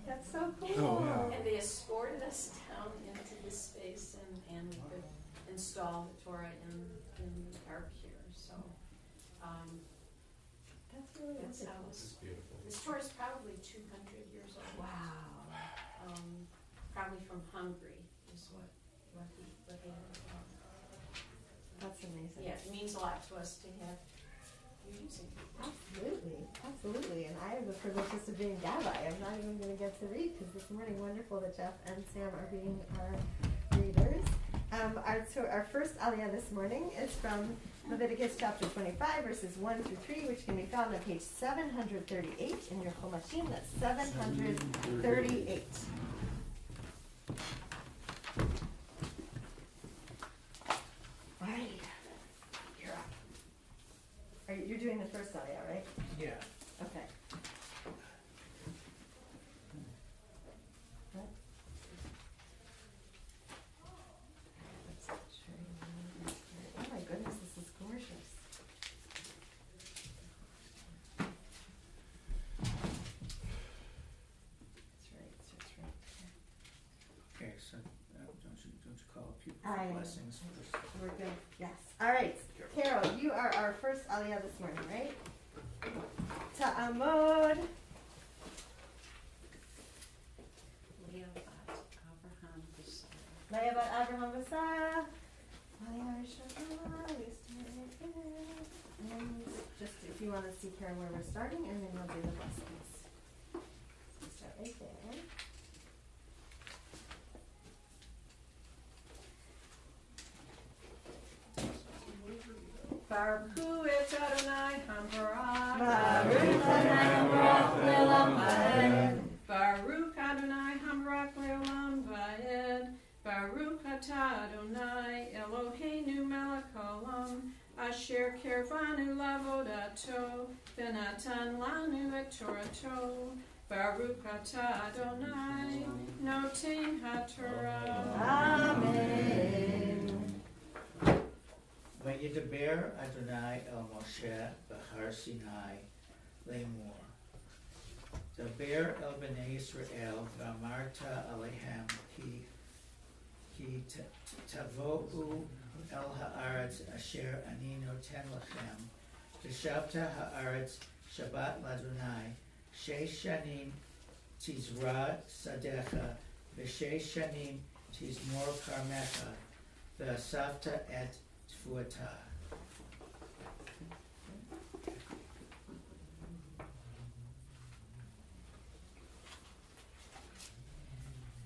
That's so cool. Oh, yeah. And they escorted us down into this space, and we could install the Torah in the ark here. So that's really how This is beautiful. this Torah is probably 200 years old. Wow. Probably from Hungary is what they had. That's amazing. Yeah, it means a lot to us to have you using it. Absolutely. And I have the privilege just of being Gabbai. I'm not even going to get to read because this morning, wonderful that Jeff and Sam are being our readers. Our first aliyah this morning is from Leviticus chapter 25, verses 1 through 3, which can be found on page 738 in your Chumashim. That's 738. All right, you're up. You're doing the first aliyah, right? Yeah. Okay. Oh my goodness, this is gorgeous. That's right. Okay, so don't you call people I for am. blessings first? We're good. Yes. All right. Carol, you are our first aliyah this morning, right? Ta'amod. Leah bat Abraham v'Sarah. And just if you want to see, Karen, where we're starting, and then we'll do the blessings. So start right there. Baruch hu et Adonai Hambarach. Baruch Adonai Hambarach le'olam va'ed. Baruch Adonai Hambarach le'olam va'ed. Baruch atah Adonai Eloheinu melech haolam, asher kervanu lavodato, v'natan lanu et torato. Baruch atah Adonai noten haTorah. Amen. Vayidaber Adonai el Moshe b'Har Sinai lemor. Daber el bnei Yisrael v'amarta alehem ki tavo'u el haaretz asher ani noten lachem. V'shavta haaretz Shabbat l'Adonai. Sheish shanim tizra sadecha v'sheish shanim tizmor karmecha v'asavta et tfuata.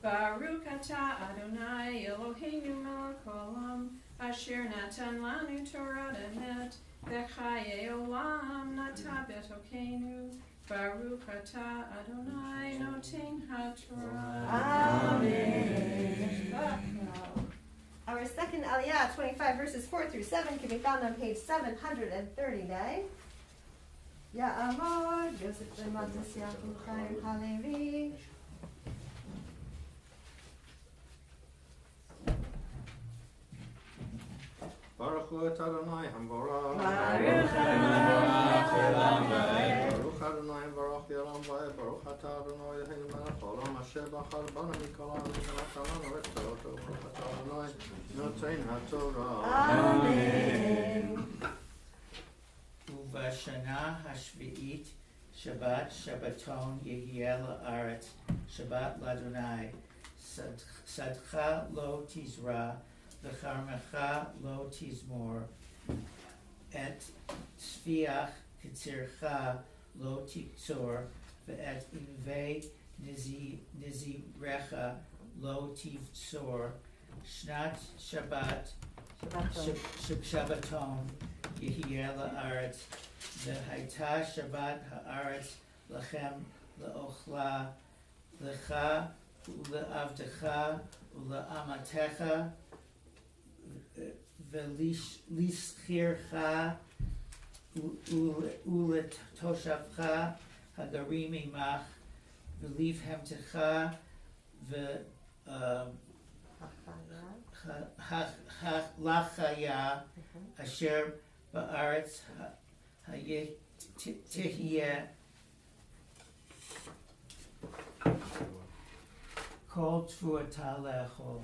Baruch atah Adonai Eloheinu melech haolam, asher natan lanu Torah emet, v'chaye olam nata betokeinu. Baruch atah Adonai noten haTorah. Amen. Our second aliyah, 25 verses 4 through 7, can be found on page 739. Ya'amod Yosef ben Matisyahu Chaim Halevi. Baruch hu et Adonai Hambarach. Baruch Adonai Baruch Adonai Hambarach le'olam va'ed. Baruch atah Adonai Eloheinu melech haolam, asher b'char banu mikol ha'amim v'natan lanu et torato. Baruch atah Adonai noten haTorah. Amen. Uvashana hashvi'it Shabbat Shabbaton Yehiel La'aretz Shabbat L'Adonai Sadcha lo tizra V'charmecha lo tizmor Et tzviach Ketzircha lo tiktzor V'et invei nizirecha lo tivtzor Shnat Shabbat Shabbaton Yehiel La'aretz V'haita Shabbat Ha'aretz Lachem Le'ochla Lecha Ule'avdecha Ule'amatecha V'lischircha Uletoshavcha Hagarim imach V'livhemtecha Lachaya Asher Ba'aretz Hayetihiyeh Kol Tfuata Lechol.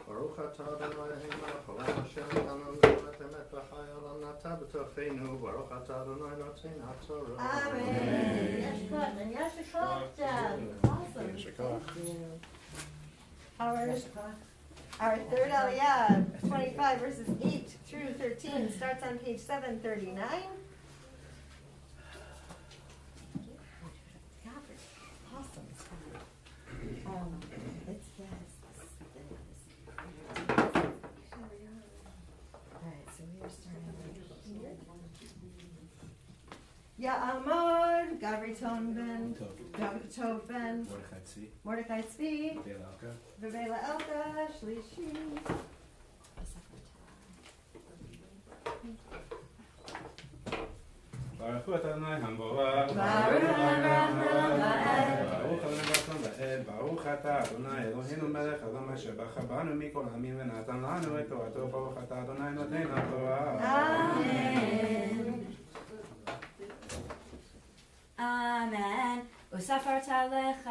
Baruch atah Adonai Eloheinu melech haolam, asher natan lanu et emet v'chaye olam nata b'tocheinu. Baruch atah Adonai noten haTorah. Amen. Yashkot and Yashkot, Dad. Awesome. Thank you. Our third aliyah, 25 verses 8 through 13, starts on page 739. Awesome. Ya'amod, Gavri Tonben, Tovben, Mordechai Tzvi, V'Bela Elka, Shlishi. Baruch hu Adonai Hamborach. Baruch Baruch ata Adonai Eloheinu melech haolam asher bacha banu mikol העמים ונתן לנו את תורתו. ברוך אתה אדוני נותן התורה. Amen. Amen. וספרת לך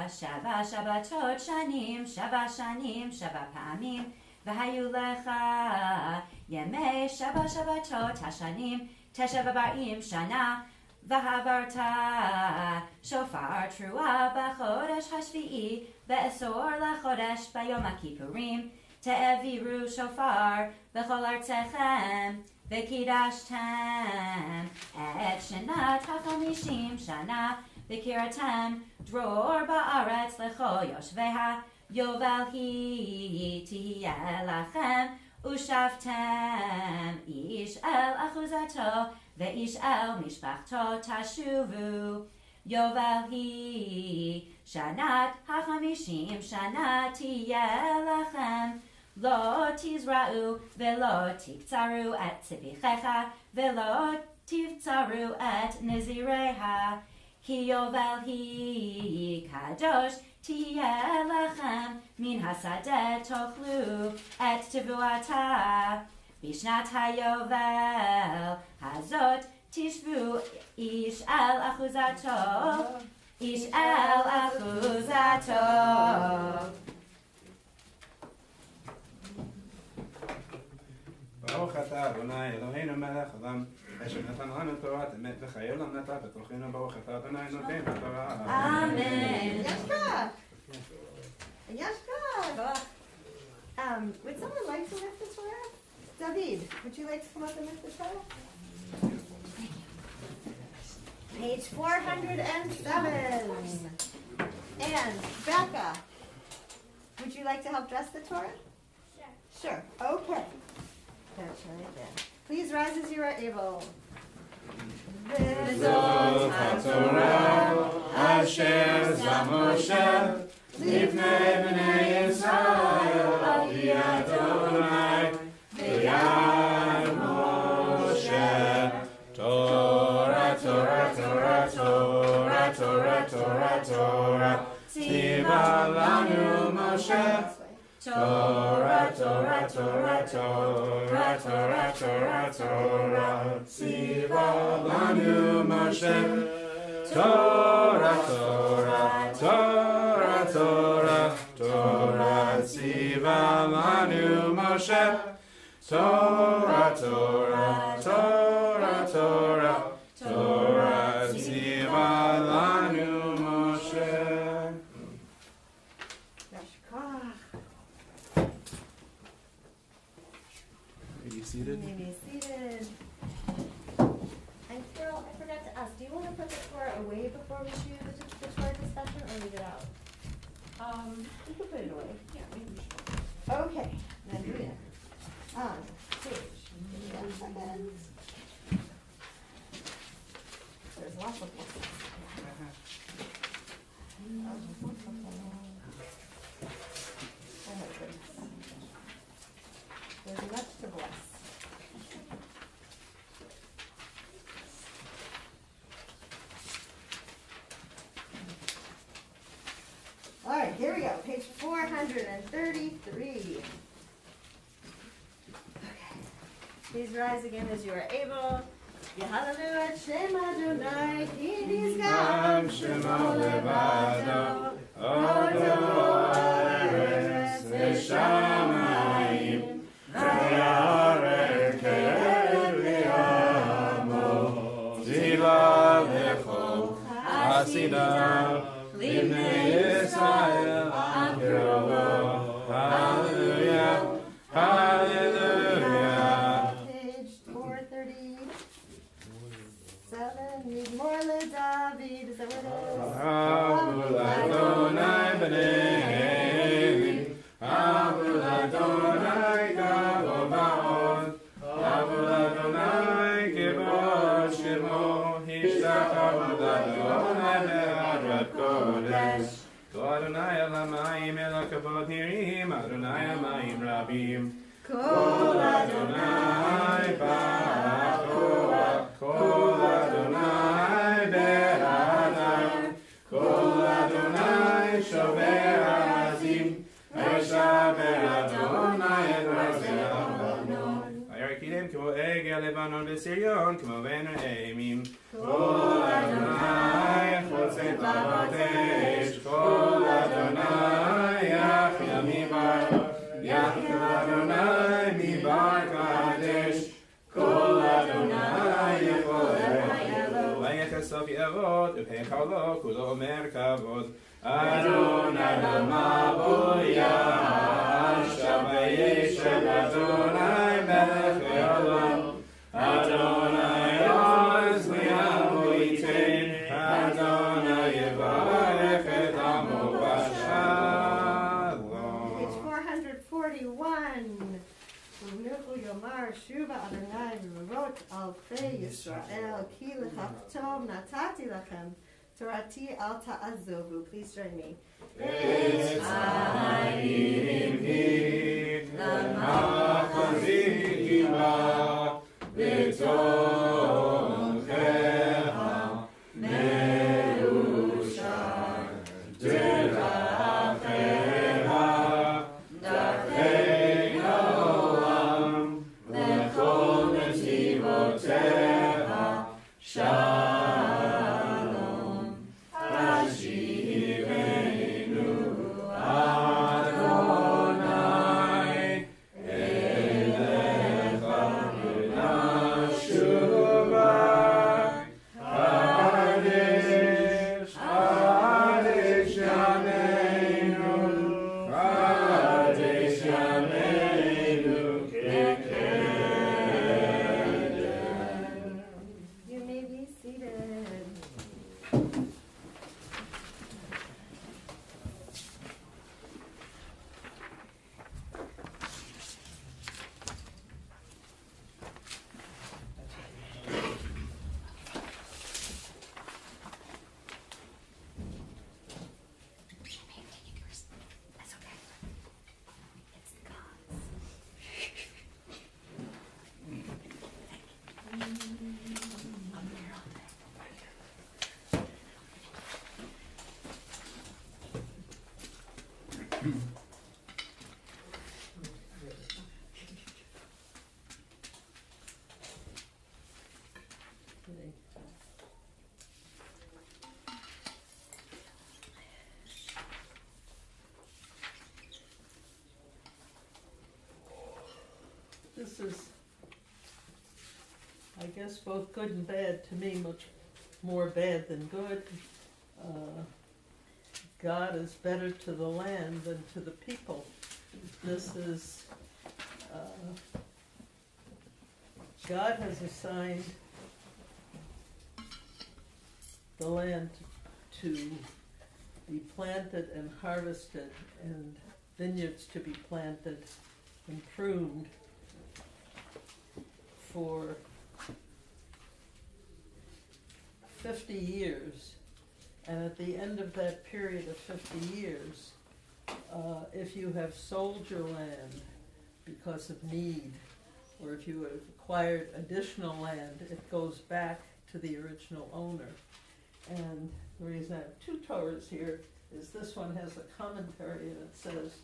7 שבתות שנים, 7 שנים, 7 פעמים, והיו לך ימי 7 שבתות השנים, 49 שנה, ועברת שופר תרועה בחודש השביעי, בעשור לחודש ביום הכיפורים, תעבירו שופר בכל ארצכם, וקידשתם את שנת 50 שנה, וקראתם דרור בארץ לכל יושביה, יובל היא תהיה לכם, ושבתם איש אל אחוזתו, ואיש אל משפחתו תשובו. יובל היא שנת 50 שנה תהיה לכם, לא תזרעו ולא תקצרו את צמחיך, ולא תבצרו את נזיריה, כי יובל היא קדוש תהיה לכם, מן השדה תאכלו את תבואתה. בשנת היובל הזאת תשבו איש אל אחוזתו, איש אל אחוזתו. ברוך אתה אדוני אלוהינו מלך העולם, אשר נתן לנו תורת אמת וחיי עולם נתת בתוכנו. ברוך אתה אדוני נותן התורה. Amen. Yashka! Yashka! Would someone like to lift the Torah? David, would you like to come up and lift the Torah? Page 407. And Becca, would you like to help dress the Torah? Sure. Okay. That's right there. Please rise as you are able. וזאת התורה אשר שם משה לפני בני ישראל על פי אדוני ביד משה. תורה, תורה, תורה, תורה, תורה, תורה, תורה, ציווה לנו משה. Torah, Torah, Torah, Torah, Torah, Torah, Torah, Tziva lanu Moshe. Torah, Torah, Torah, Torah, Torah, Tziva lanu Moshe. Torah, Torah, Torah, Torah, Torah, Tziva lanu Moshe. You may be seated. And Carol, I forgot to ask, do you want to put the Torah away before we do the Torah discussion, or leave it out? You can put it away. Yeah, maybe we should. Okay, then do it. On page. One second. There's lots of books. Oh my goodness. There's much to bless. All right, here we go. Page 433. Okay. Please rise again as you are able. Yehalelu et Shem Adonai, ki nizgam shemo levado, odo haaretz v'shamayim, v'yared ke'ed v'yamo, zila lechol hasidah, Livnei Yisrael Amkirovo. Hallelujah, hallelujah. Page 437. Need more David. Is that what it is? Adonai b'nei Avi. Adonai el hamayim el hakavod nirim, Adonai hamayim rabim. Kol Adonai ba'akoach, Kol Adonai be'adam, Kol Adonai shover ha'azim, V'yashaber Adonai et razeh ha'avanon. V'yarkidem k'mo egel Lebanon v'Sirion, k'mo ven re'emim. Kol Adonai chotzet lavatesh, Kol Adonai yachil mibar, Yachil Adonai mibar kadesh, Kol Adonai yechol echel, V'yechesov yavod, U'pechalo kulo omer kavod, Adonai lamaboyah, Shavayeshem Adonai melech le'olam, Adonai oz li'amo yitein, Adonai yevarech et amo b'shalom. Page 441. U'michu yomar shuva Adonai v'rot alfei Yisrael ki l'chaftom natati lachem torati al ta'azovu. Please join me. It's Hayim hi l'machazim kiva v'tomcheha me'ushar d'racheha d'archei olam v'chol netivoteha shalom Hashivenu Adonai elecha b'nashuva Kadesh Kadesh Yameinu Kadesh Yameinu Kekedem. You may be seated. This is, I guess, both good and bad to me, much more bad than good. God is better to the land than to the people. This is, God has assigned the land to be planted and harvested, and vineyards to be planted and pruned for 50 years. And at the end of that period of 50 years, if you have sold your land because of need, or if you have acquired additional land, it goes back to the original owner. And the reason I have two Torahs here is this one has a commentary, and it says,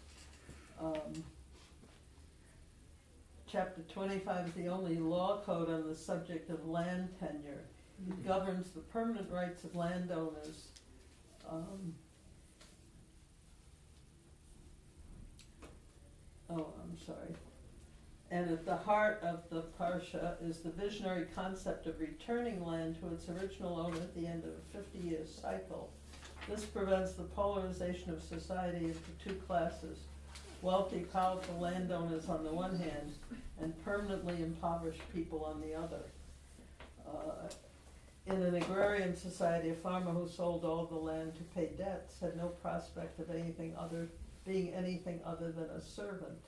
Chapter 25 is the only law code on the subject of land tenure. It governs the permanent rights of landowners. I'm sorry. And at the heart of the Parsha is the visionary concept of returning land to its original owner at the end of a 50-year cycle. This prevents the polarization of society into two classes: wealthy, powerful landowners on the one hand, and permanently impoverished people on the other. In an agrarian society, a farmer who sold all the land to pay debts had no prospect of being anything other than a servant.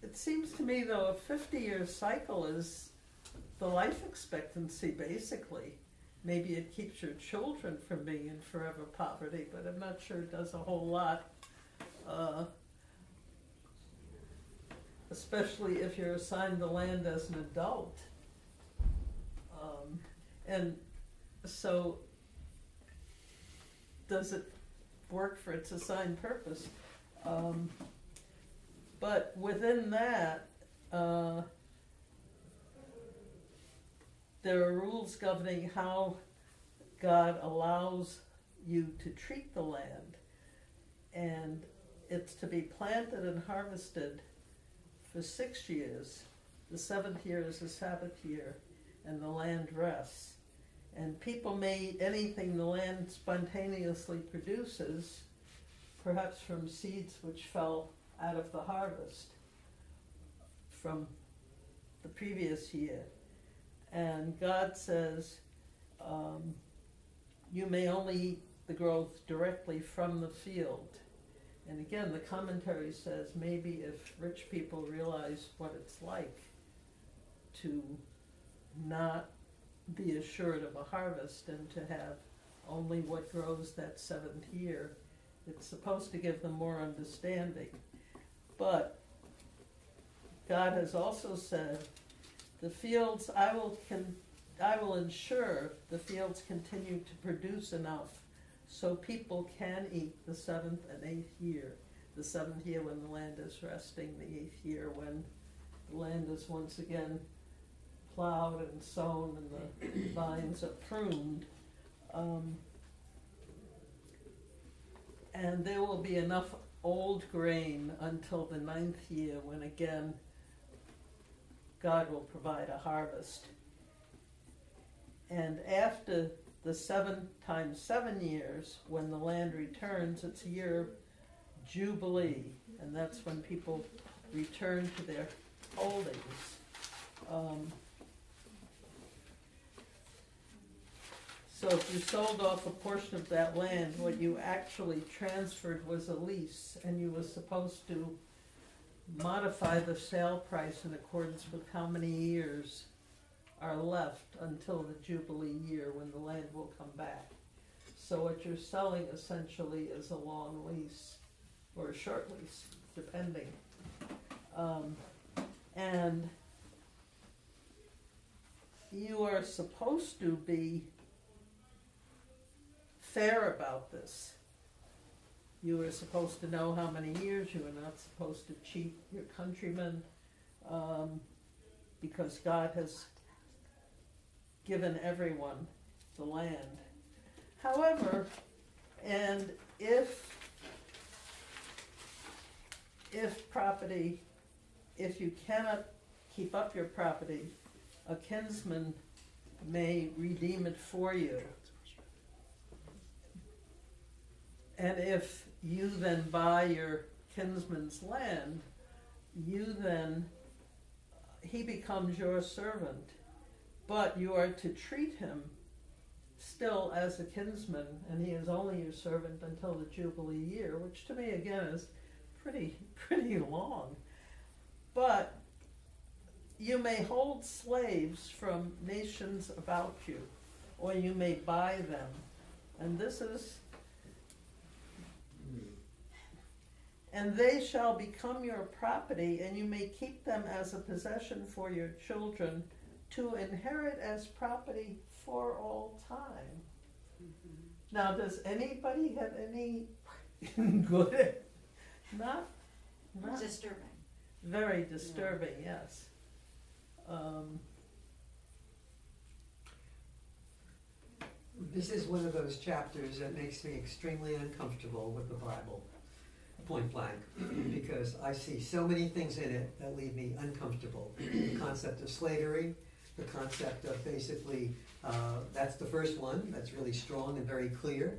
It seems to me, though, a 50-year cycle is the life expectancy, basically. maybe it keeps your children from being in forever poverty, but I'm not sure it does a whole lot. Especially if you're assigned the land as an adult. And so, does it work for its assigned purpose? But within that, there are rules governing how God allows you to treat the land. And it's to be planted and harvested for 6 years. The 7th year is a Sabbath year, and the land rests. And people may eat anything the land spontaneously produces, perhaps from seeds which fell out of the harvest from the previous year. And God says, you may only eat the growth directly from the field. And again, the commentary says maybe if rich people realize what it's like to not be assured of a harvest and to have only what grows that 7th year, it's supposed to give them more understanding. But God has also said, the fields, I will ensure the fields continue to produce enough so people can eat the 7th and 8th year. The 7th year when the land is resting, the 8th year when the land is once again plowed and sown and the vines are pruned. And there will be enough old grain until the 9th year when again God will provide a harvest. And after the 7 times 7 years, when the land returns, it's a year of Jubilee, and that's when people return to their holdings. So if you sold off a portion of that land, what you actually transferred was a lease, and you were supposed to modify the sale price in accordance with how many years are left until the Jubilee year when the land will come back. So what you're selling essentially is a long lease, or a short lease, depending. And you are supposed to be fair about this. You are supposed to know how many years. You are not supposed to cheat your countrymen, because God has given everyone the land. However, and if property, if you cannot keep up your property, a kinsman may redeem it for you. And if you then buy your kinsman's land, he becomes your servant, but you are to treat him still as a kinsman, and he is only your servant until the Jubilee year, which to me again is pretty long. But you may hold slaves from nations about you, or you may buy them, and this is, and they shall become your property, and you may keep them as a possession for your children to inherit as property for all time. Now, does anybody have any good? Not disturbing. Very disturbing, yes. This is one of those chapters that makes me extremely uncomfortable with the Bible, point blank, because I see so many things in it that leave me uncomfortable. The concept of slavery, the concept of basically, that's the first one, that's really strong and very clear.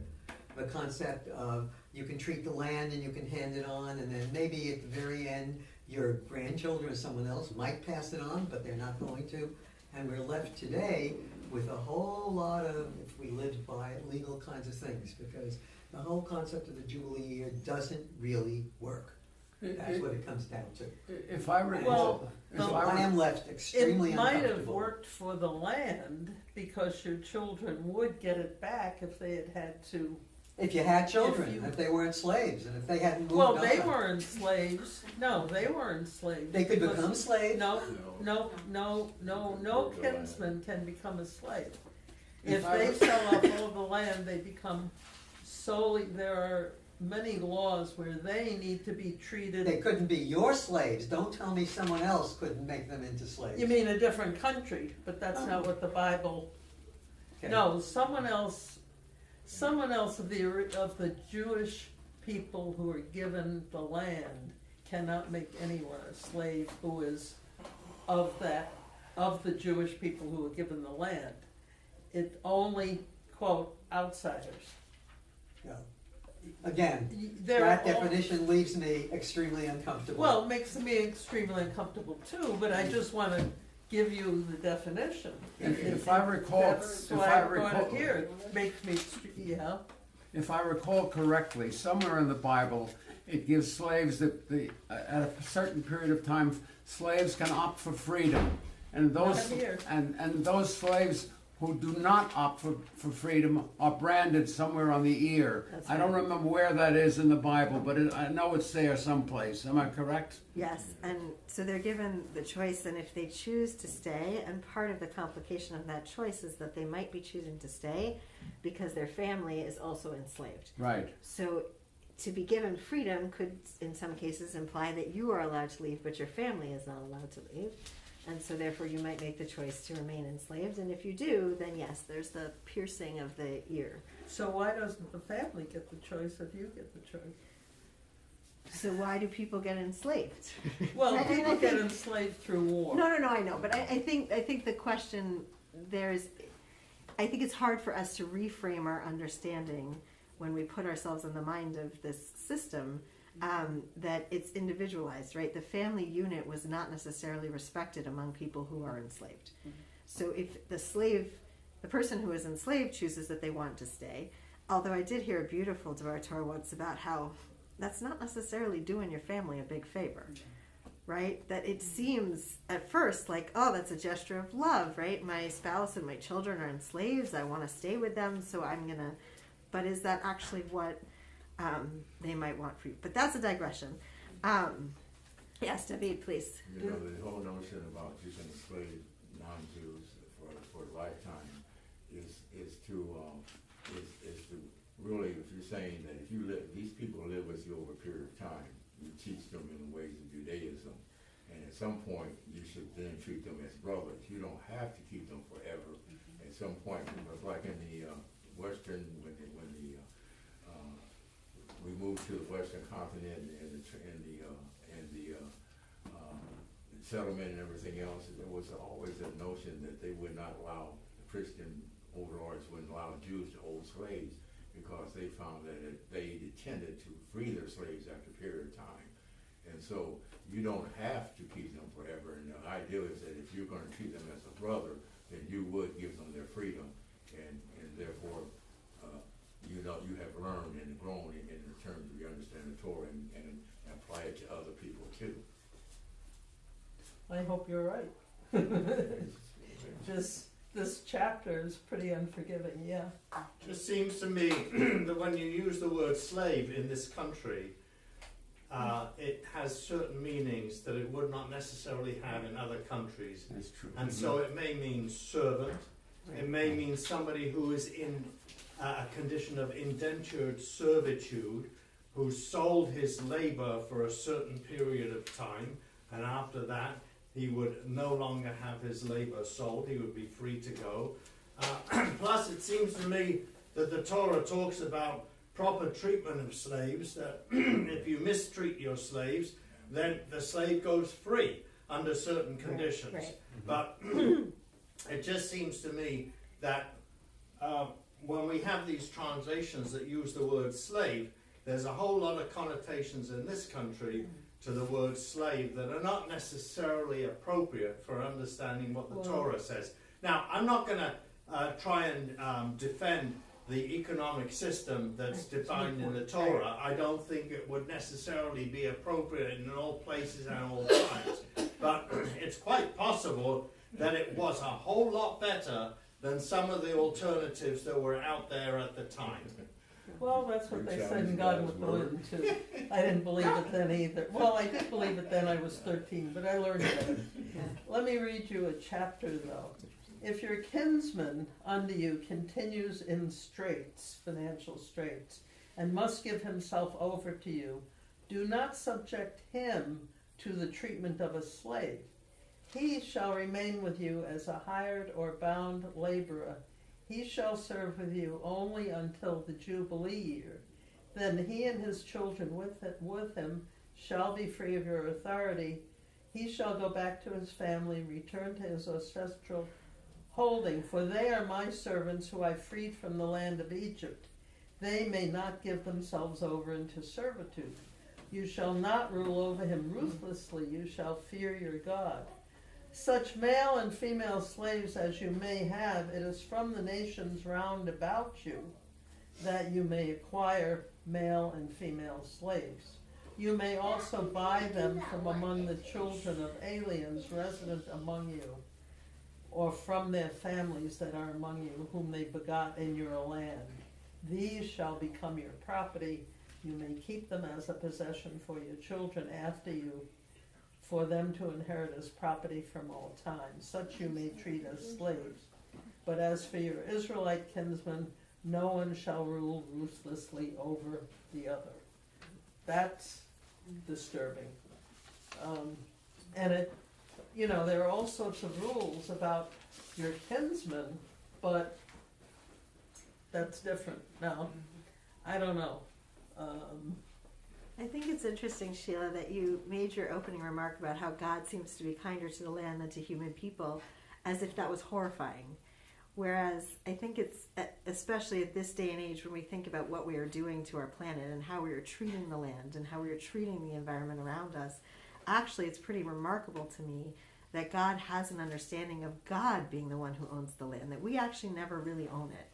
The concept of you can treat the land and you can hand it on, and then maybe at the very end your grandchildren or someone else might pass it on, but they're not going to. And we're left today with a whole lot of, if we lived by it, legal kinds of things, because the whole concept of the Jubilee year doesn't really work. That's what it comes down to. If I recall, I am left extremely It might uncomfortable. have worked for the land because your children would get it back if they had had to. If you had children, if they weren't slaves, and if they hadn't moved Well, on. they weren't slaves. No, they weren't slaves. They could become slaves. No kinsman can become a slave. If If I they was- sell off all the land, they become solely, there are many laws where they need to be treated. They couldn't be your slaves. Don't tell me someone else couldn't make them into slaves. You mean a different country, but that's not what the Bible. Okay. No, someone else of the Jewish people who are given the land cannot make anyone a slave who is of the Jewish people who are given the land. It only, quote, outsiders. No. Again, They're that all- definition leaves me extremely uncomfortable. Well, it makes me extremely uncomfortable too, but I just want to give you the definition. If I recall, That's if why I I'm going recall, to hear it makes me, yeah. if I recall correctly, somewhere in the Bible, it gives slaves that at a certain period of time, slaves can opt for freedom, and those Not here. and those slaves who do not opt for freedom are branded somewhere on the ear. That's I don't right. remember where that is in the Bible, but I know it's there someplace. Am I correct? Yes, and so they're given the choice, and if they choose to stay, and part of the complication of that choice is that they might be choosing to stay because their family is also enslaved. Right. So to be given freedom could, in some cases, imply that you are allowed to leave, but your family is not allowed to leave. And so therefore you might make the choice to remain enslaved, and if you do, then yes, there's the piercing of the ear. So why doesn't the family get the choice if you get the choice? So why do people get enslaved? Well, I mean, people I get think- enslaved through war. No, I know, but I think the question I think it's hard for us to reframe our understanding when we put ourselves in the mind of this system, that it's individualized, right? The family unit was not necessarily respected among people who are enslaved. So if the person who is enslaved chooses that they want to stay, although I did hear a beautiful Dvar Torah once about how that's not necessarily doing your family a big favor, right? That it seems at first like, oh, that's a gesture of love, right? My spouse and my children are enslaved. I want to stay with them, so I'm going to... But is that actually what they might want for you? But that's a digression. Yes, David, please. You know, the whole notion about you can enslave non-Jews for a lifetime is to really, if you're saying that if you these people live with you over a period of time, you teach them in the ways of Judaism, and at some point you should then treat them as brothers. You don't have to keep them forever. At some point, like in the Western, when we moved to the Western continent and the settlement and everything else, there was always a notion that they would not allow, the Christian overlords wouldn't allow Jews to hold slaves because they found that they tended to free their slaves after a period of time. And so you don't have to keep them forever. And the idea is that if you're going to treat them as a brother, then you would give them their freedom. And therefore, you have learned and grown in terms of your understanding of Torah and apply it to other people too. I hope you're right. This chapter is pretty unforgiving, yeah. Just seems to me that when you use the word slave in this country, it has certain meanings that it would not necessarily have in other countries. That's true. And so it may mean servant, it may mean somebody who is in a condition of indentured servitude, who sold his labor for a certain period of time, and after that he would no longer have his labor sold, he would be free to go. Plus it seems to me that the Torah talks about proper treatment of slaves, that if you mistreat your slaves, then the slave goes free under certain conditions. Right. But it just seems to me that when we have these translations that use the word slave, there's a whole lot of connotations in this country to the word slave that are not necessarily appropriate for understanding what the Torah says. Now, I'm not going to try and defend the economic system that's defined in the Torah, I don't think it would necessarily be appropriate in all places and all times. But it's quite possible that it was a whole lot better than some of the alternatives that were out there at the time. Well, that's what they said in God with the Wind too. I didn't believe it then either. Well, I did believe it then, I was 13, but I learned better. Let me read you a chapter though. If your kinsman unto you continues in straits, financial straits, and must give himself over to you, do not subject him to the treatment of a slave. He shall remain with you as a hired or bound laborer. He shall serve with you only until the Jubilee year. Then he and his children with him shall be free of your authority. He shall go back to his family, return to his ancestral holding, for they are my servants who I freed from the land of Egypt. They may not give themselves over into servitude. You shall not rule over him ruthlessly. You shall fear your God. Such male and female slaves as you may have, it is from the nations round about you that you may acquire male and female slaves. You may also buy them from among the children of aliens resident among you, or from their families that are among you, whom they begot in your land. These shall become your property. You may keep them as a possession for your children after you, for them to inherit as property from all time. Such you may treat as slaves. But as for your Israelite kinsmen, no one shall rule ruthlessly over the other. That's disturbing. And it, you know, there are all sorts of rules about your kinsmen, but that's different. Now, I don't know. I think it's interesting, Sheila, that you made your opening remark about how God seems to be kinder to the land than to human people, as if that was horrifying. Whereas I think it's, especially at this day and age, when we think about what we are doing to our planet and how we are treating the land and how we are treating the environment around us, actually it's pretty remarkable to me that God has an understanding of God being the one who owns the land, that we actually never really own it.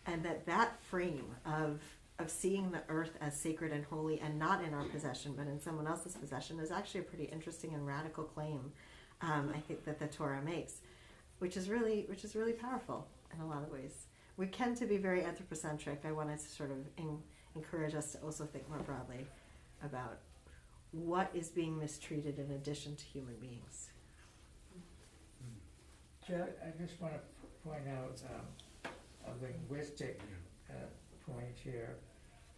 And that frame of seeing the earth as sacred and holy and not in our possession but in someone else's possession is actually a pretty interesting and radical claim, I think, that the Torah makes, which is really powerful in a lot of ways. We tend to be very anthropocentric. I wanted to sort of encourage us to also think more broadly about what is being mistreated in addition to human beings. I just want to point out a linguistic point here,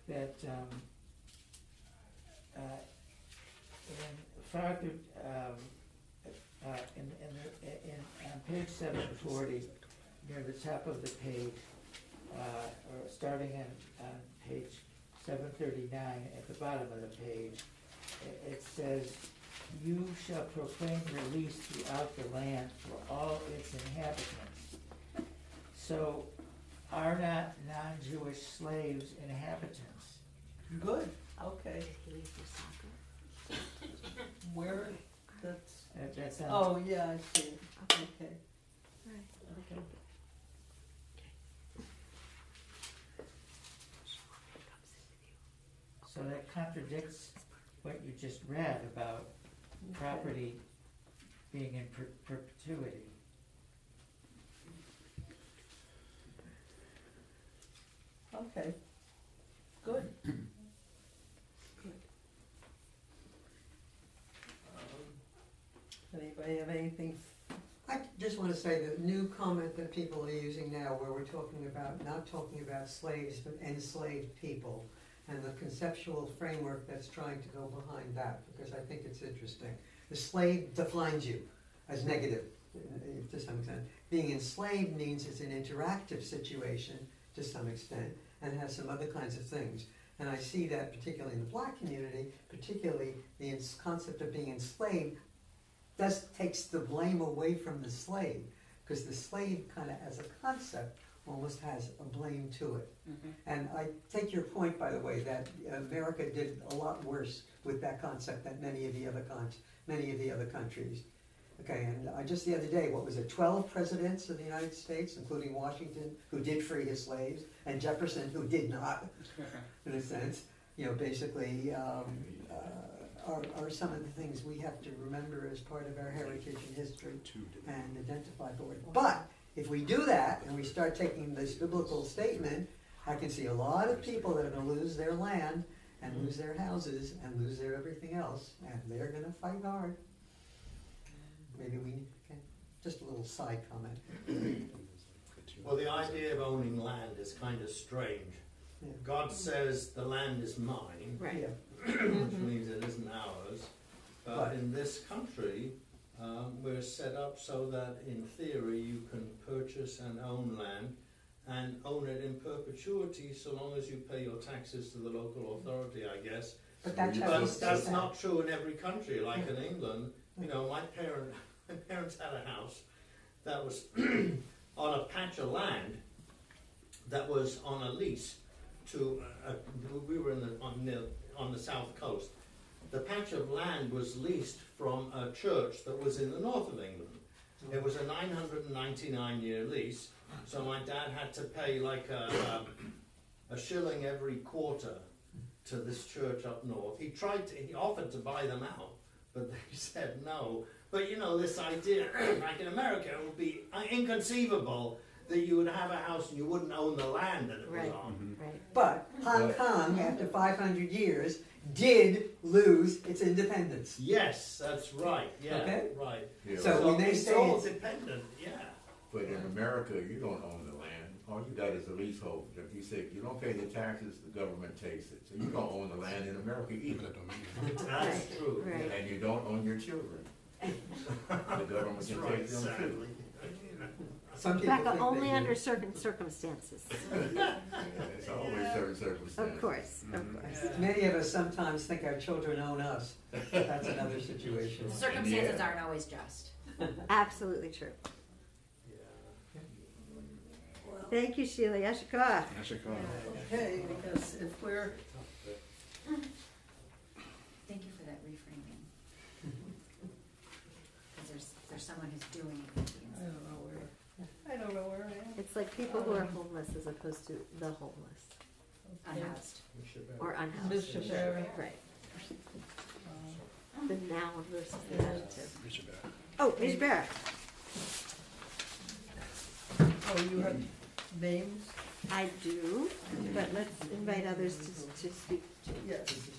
that on page 740, near the top of the page, or starting on page 739 at the bottom of the page, it says, "You shall proclaim release throughout the land for all its inhabitants." So, are not non-Jewish slaves inhabitants? Good. Okay. Where? That sounds. Oh yeah, I see. Okay. Okay. So that contradicts what you just read about property being in perpetuity. Okay. Good. Anybody have anything? I just want to say the new comment that people are using now, where we're talking about, not talking about slaves, but enslaved people, and the conceptual framework that's trying to go behind that, because I think it's interesting. The slave defines you as negative, to some extent. Being enslaved means it's an interactive situation, to some extent, and has some other kinds of things. And I see that particularly in the black community, particularly the concept of being enslaved, takes the blame away from the slave, because the slave kind of as a concept almost has a blame to it. Mm-hmm. And I take your point, by the way, that America did a lot worse with that concept than many of the other countries. Okay, and just the other day, what was it, 12 presidents of the United States, including Washington, who did free his slaves, and Jefferson, who did not, in a sense, basically are some of the things we have to remember as part of our heritage and history and identify for it. But if we do that, and we start taking this biblical statement, I can see a lot of people that are going to lose their land, and lose their houses, and lose their everything else, and they're going to fight hard. Maybe just a little side comment. Well, the idea of owning land is kind of strange. Yeah. God says the land is mine, Right. Yeah. which means it isn't ours. But in this country, we're set up so that in theory you can purchase and own land and own it in perpetuity so long as you pay your taxes to the local authority, I guess. But that's That's not true in every country. Like in England, my parents had a house that was on a patch of land that was on a lease to. We were on the south coast. The patch of land was leased from a church that was in the north of England. It was a 999-year lease, so my dad had to pay like a shilling every quarter to this church up north. He offered to buy them out, but they said no. But this idea, like in America, it would be inconceivable that you would have a house and you wouldn't own the land that it was on. Mm-hmm. Right. But Hong Kong, after 500 years, did lose its independence. Yes, that's right. Yeah, okay? Right. Yeah. So when they it's say all dependent, yeah. But in America, you don't own the land. All you got is a leasehold. If you say you don't pay the taxes, the government takes it. So you don't own the land in America either. That's true. Right. And you don't own your children. The government can take them too. Some people Rebecca, think only they under do. certain circumstances. It's always certain circumstances. Of course, of course. Many of us sometimes think our children own us. That's another situation. Circumstances aren't always just. Absolutely true. Thank you, Sheila. Yashikah. Okay, because if we're, Thank you for that reframing. Because there's someone who's doing it. I don't know where I am. It's like people who are homeless as opposed to the homeless. Unhoused. Or unhoused. Mishabara. Right. The noun versus the adjective. Oh, Mishbara. Oh, you have names? I do, but let's invite others to speak. Yes.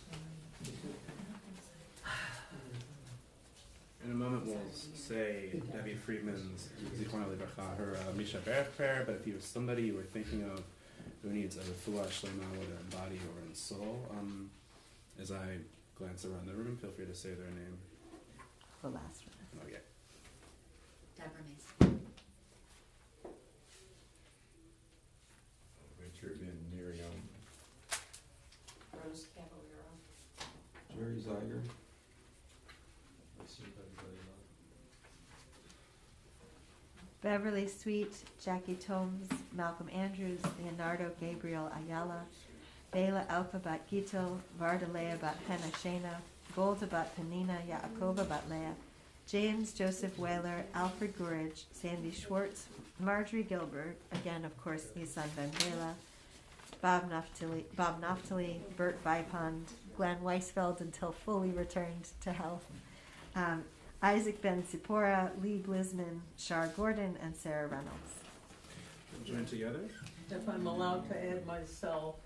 In a moment, we'll say Debbie Friedman's Zichron Lebracha, her Misha Berach prayer, but if you have somebody you were thinking of who needs a refuah shlema, whether in body or in soul, as I glance around the room, feel free to say their name. The last one. Okay. Deborah Mason. Richard and Miriam. Rose Caballero. Jerry Zeiger. Beverly Sweet, Jackie Tomes, Malcolm Andrews, Leonardo Gabriel Ayala, Bela Alpha Bat Gito, Vardalea Bat Hena Shena, Golda Bat Penina, Yaakova Bat Leah, James Joseph Whaler, Alfred Gurridge, Sandy Schwartz, Marjorie Gilbert, again, of course, Nisan Ben Bela, Bob Naftali, Bert Vipond, Glenn Weisfeld until fully returned to health, Isaac Ben Sipora, Lee Blisman, Shar Gordon, and Sarah Reynolds. We'll join together. If I'm allowed to add myself,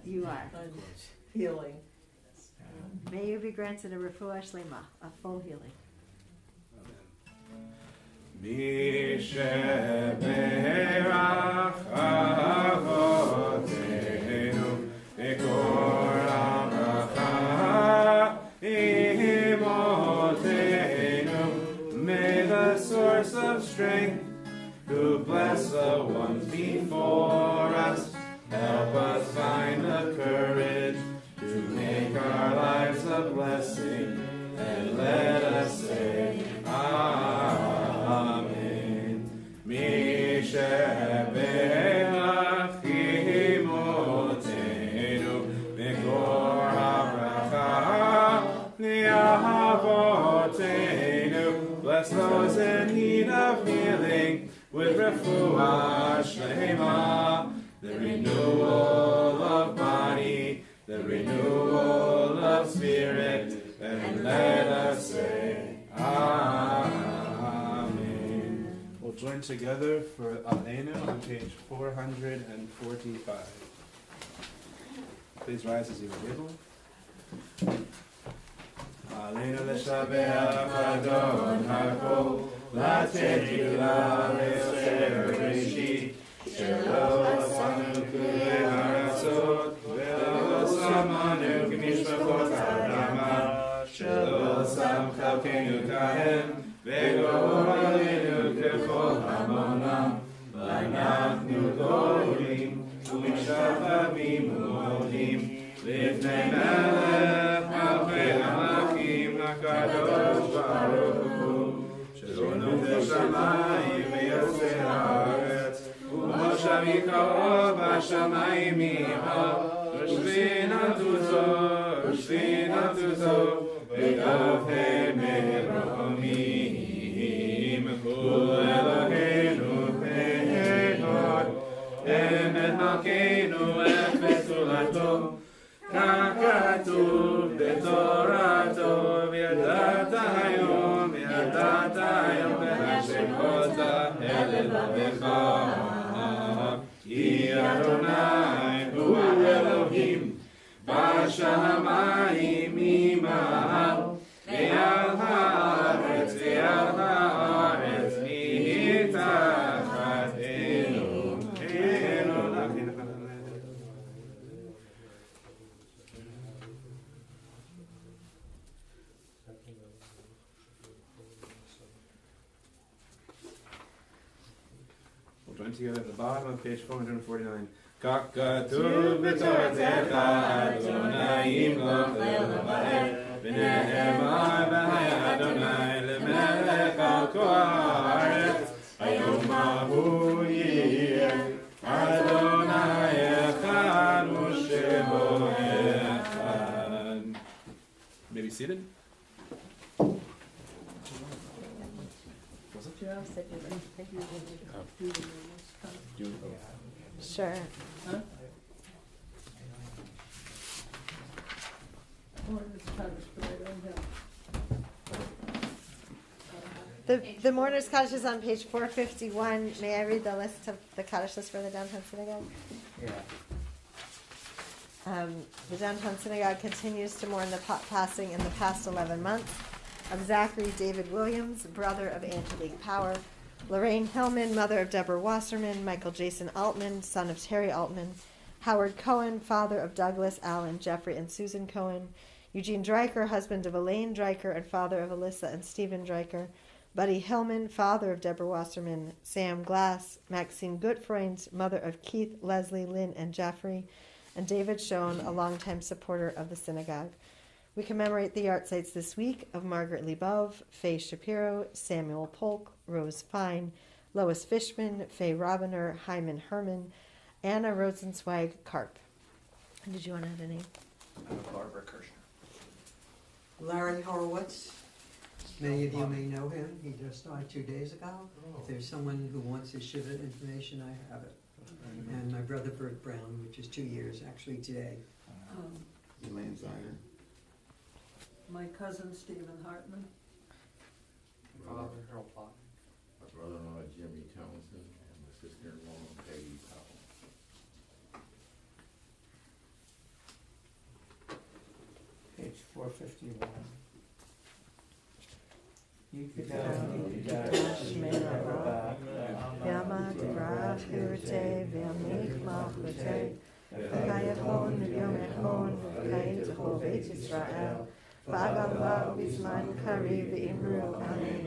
You are. I'm healing. May you be granted a refuah shlema, a full healing. May the source of strength, who bless the ones before us, help us find the courage to make our lives a blessing, and let us say Amen. Mishabelach imotenu mikor habracha li'avotenu bless those in need of healing with refuah shlema, the renewal of body, the renewal of spirit, and let us say, Amen. We'll join together for Aleinu on page 445. Please rise as you are able. Aleinu l'shabeach Adon hakol, לתת תהילה ליוצר בראשית, שלא עשנו כלי ארצות, ולא שמנו כמשפחות האדמה, שלא שם חלקנו כהם, וגורלנו ככל המונם, ואנחנו גדולים ומשתחווים ומודים לפני מלך מלכי המלכים הקדוש ברוך הוא, שונו בשמיים ויוצר הארץ, ומושב יקראו בשמיים עמו, ושכינתו בגבי מרומים, הוא אלוהינו אחד, אמת מלכנו אפס זולתו, כך כתוב בתורתו, וידעת היום והשמות אל אלוהיך, כי אדוני הוא אלוהים בשמיים ממעל, ועל הארץ מתחתנו. We'll join together at the bottom of page 449. כך כתוב בתורתך, אדוני ימלוך לעולם, ונאמר בהי אדוני למלך על כל הארץ, היום ההוא יהיה, אדוני אחד ושמו אחד. May be seated. Was it? Sure. Huh? The mourner's Kaddish is on page 451. May I read the list of the Kaddish list for the downtown synagogue? Yeah. The downtown synagogue continues to mourn the passing in the past 11 months of Zachary David Williams, brother of Angelique Power, Lorraine Hillman, mother of Deborah Wasserman, Michael Jason Altman, son of Terry Altman, Howard Cohen, father of Douglas, Alan, Jeffrey, and Susan Cohen, Eugene Dreiker, husband of Elaine Dreiker and father of Alyssa and Stephen Dreiker, Buddy Hillman, father of Deborah Wasserman, Sam Glass, Maxine Gutfreund, mother of Keith, Leslie, Lynn, and Jeffrey, and David Schoen, a longtime supporter of the synagogue. We commemorate the yard sites this week of Margaret Leibov, Faye Shapiro, Samuel Polk, Rose Fine, Lois Fishman, Faye Robiner, Hyman Herman, Anna Rosenzweig Karp. Did you want to add a name? Barbara Kirschner. Larry Horowitz. Many of you may know him. He just died 2 days ago. If there's someone who wants his Shiva information, I have it. And my brother Bert Brown, which is 2 years actually today. Elaine Zider. My cousin Stephen Hartman. Father Harold Plott. My brother-in-law Jimmy Townsend, and my sister-in-law Peggy Powell. Page 451. Yama Dibra Hurte Vilmik Malchute V'Kayachon Yom Echon V'Kayin Zechol Beit Yisrael V'Agallah Bizman Kari V'Imru Amen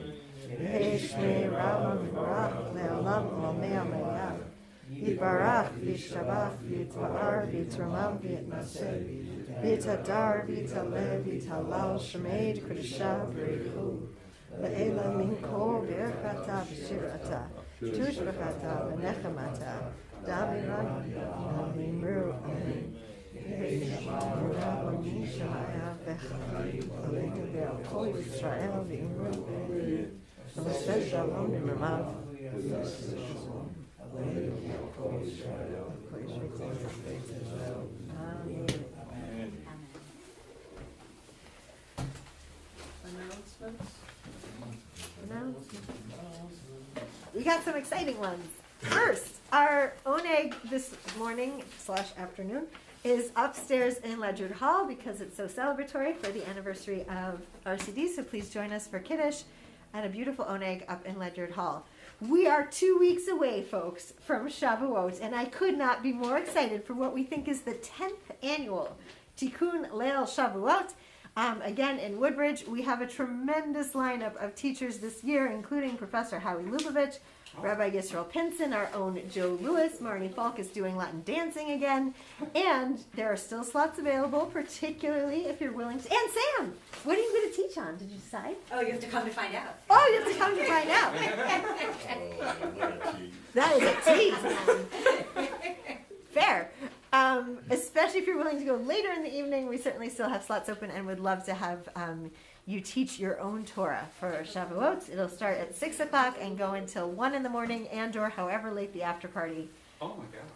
V'Heshmei Rabban V'Barach Le'olam L'Omei Amayah Yitbarach V'Yishabach V'Yitba'ar V'Yitramam V'Yitnaseh V'Yitadar V'Yitaleh V'Yitalal Shemeid Kedusha V'Richu Le'ela Minko V'Yirchata V'Shirata Tushbachata V'Nechamata Daviran V'Amimru Amen V'Yishabach V'Yishabach V'Chari V'Alei V'Kol Yisrael V'Imru We got some exciting ones. First, our oneg this morning / afternoon is upstairs in Ledyard Hall because it's so celebratory for the anniversary of RCD. So please join us for Kiddush and a beautiful oneg up in Ledyard Hall. We are 2 weeks away, folks, from Shavuot, and I could not be more excited for what we think is the 10th annual Tikkun Leil Shavuot. Again, in Woodbridge, we have a tremendous lineup of teachers this year, including Professor Howie Lubavitch, Rabbi Yisrael Pinson, our own Joe Lewis. Marnie Falk is doing Latin dancing again. And there are still slots available, particularly if you're willing to. And Sam, what are you going to teach on? Did you decide? Oh, you have to come to find out. Oh, you have to come to find out. That is a tease. Fair. Especially if you're willing to go later in the evening, we certainly still have slots open and would love to have you teach your own Torah for Shavuot. It'll start at 6 o'clock and go until 1 in the morning and or however late the after party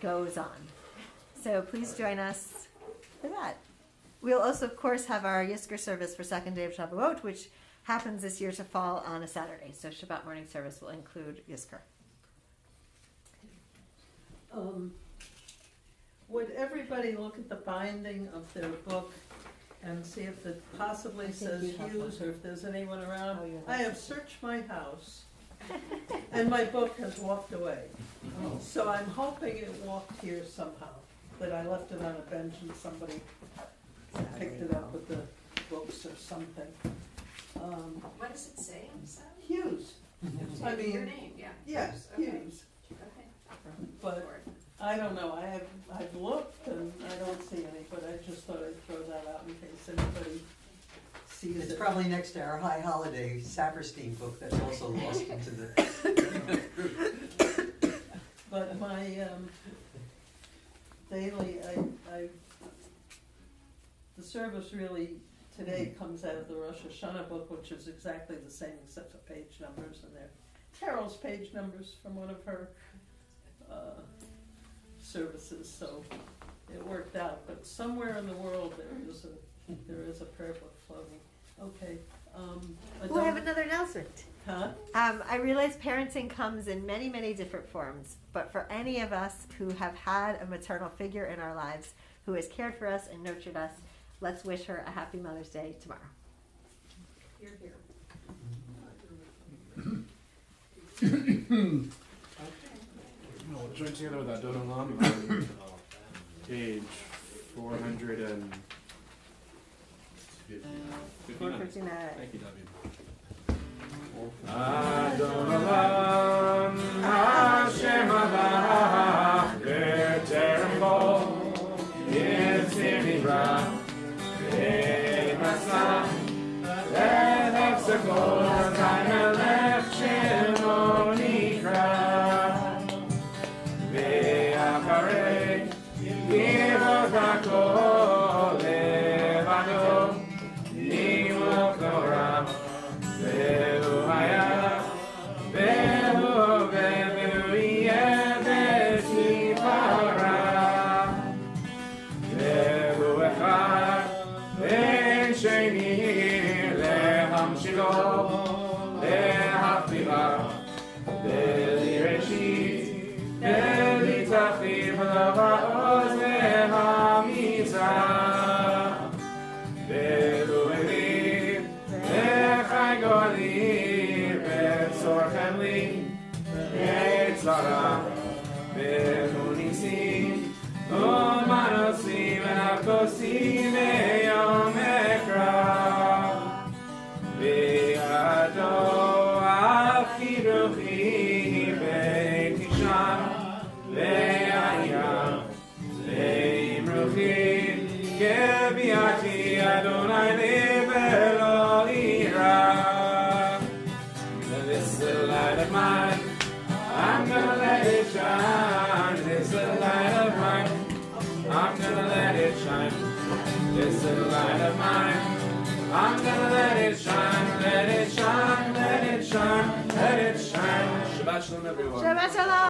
goes on. So please join us for that. We'll also, of course, have our Yizkor service for second day of Shavuot, which happens this year to fall on a Saturday. So Shabbat morning service will include Yizkor. Would everybody look at the binding of their book and see if it possibly says use or if there's anyone around? I have searched my house and my book has walked away. So I'm hoping it walked here somehow, that I left it on a bench and somebody picked it up with the books or something. What does it say on the side? Hughes. I mean, your name, yeah. Yes, Okay. Hughes. Okay. But I don't know, I've looked and I don't see any, but I just thought I'd throw that out in case anybody sees it. It's probably next to our High Holiday Saperstein book that's also lost into the. But my daily, the service really today comes out of the Rosh Hashanah book, which is exactly the same except for page numbers, and they're Carol's page numbers from one of her services, so it worked out. But somewhere in the world there is a prayer book floating. Okay. I have another announcement. Huh? I realize parenting comes in many, many different forms, but for any of us who have had a maternal figure in our lives who has cared for us and nurtured us, let's wish her a happy Mother's Day tomorrow. You're here. We'll join together with Adon Olam on page 459. 459. Thank you, David. Adon Olam, Hashem Avach, B'terem Bo, Yitzir Nivra, V'Masach, V'Hefzekol, Melech Shemo Nikra, V'Acharei, Yivot HaKol Levado, Nimlok Noram, Ve'hu Haya, Ve'hu Ve'hu Yeh B'Sifara, Ve'hu Echad, Ve'en Sheni Lehamshilo, Lehafiva, Ve'li Reshit, Ve'li Tachiv Lavaoz Ve'hamizah, Ve'lu Eliv, Ve'chai Golim, Ve'tzorchem Li, Ve'tzara, Ve'hu Nisim, Umanosim Ve'avkosim Ve'yom Ekra, Ve'ado Afiruchi Ve'tishan, Ve'ayam, Ve'imruchi, Gebiati Adonai Ve'lo Ira. This little light of mine, I'm gonna let it shine. This little light of mine, I'm gonna let it shine. This little light of mine, I'm gonna let it shine, let it shine, let it shine. Shabbat shalom, everyone. Shabbat shalom.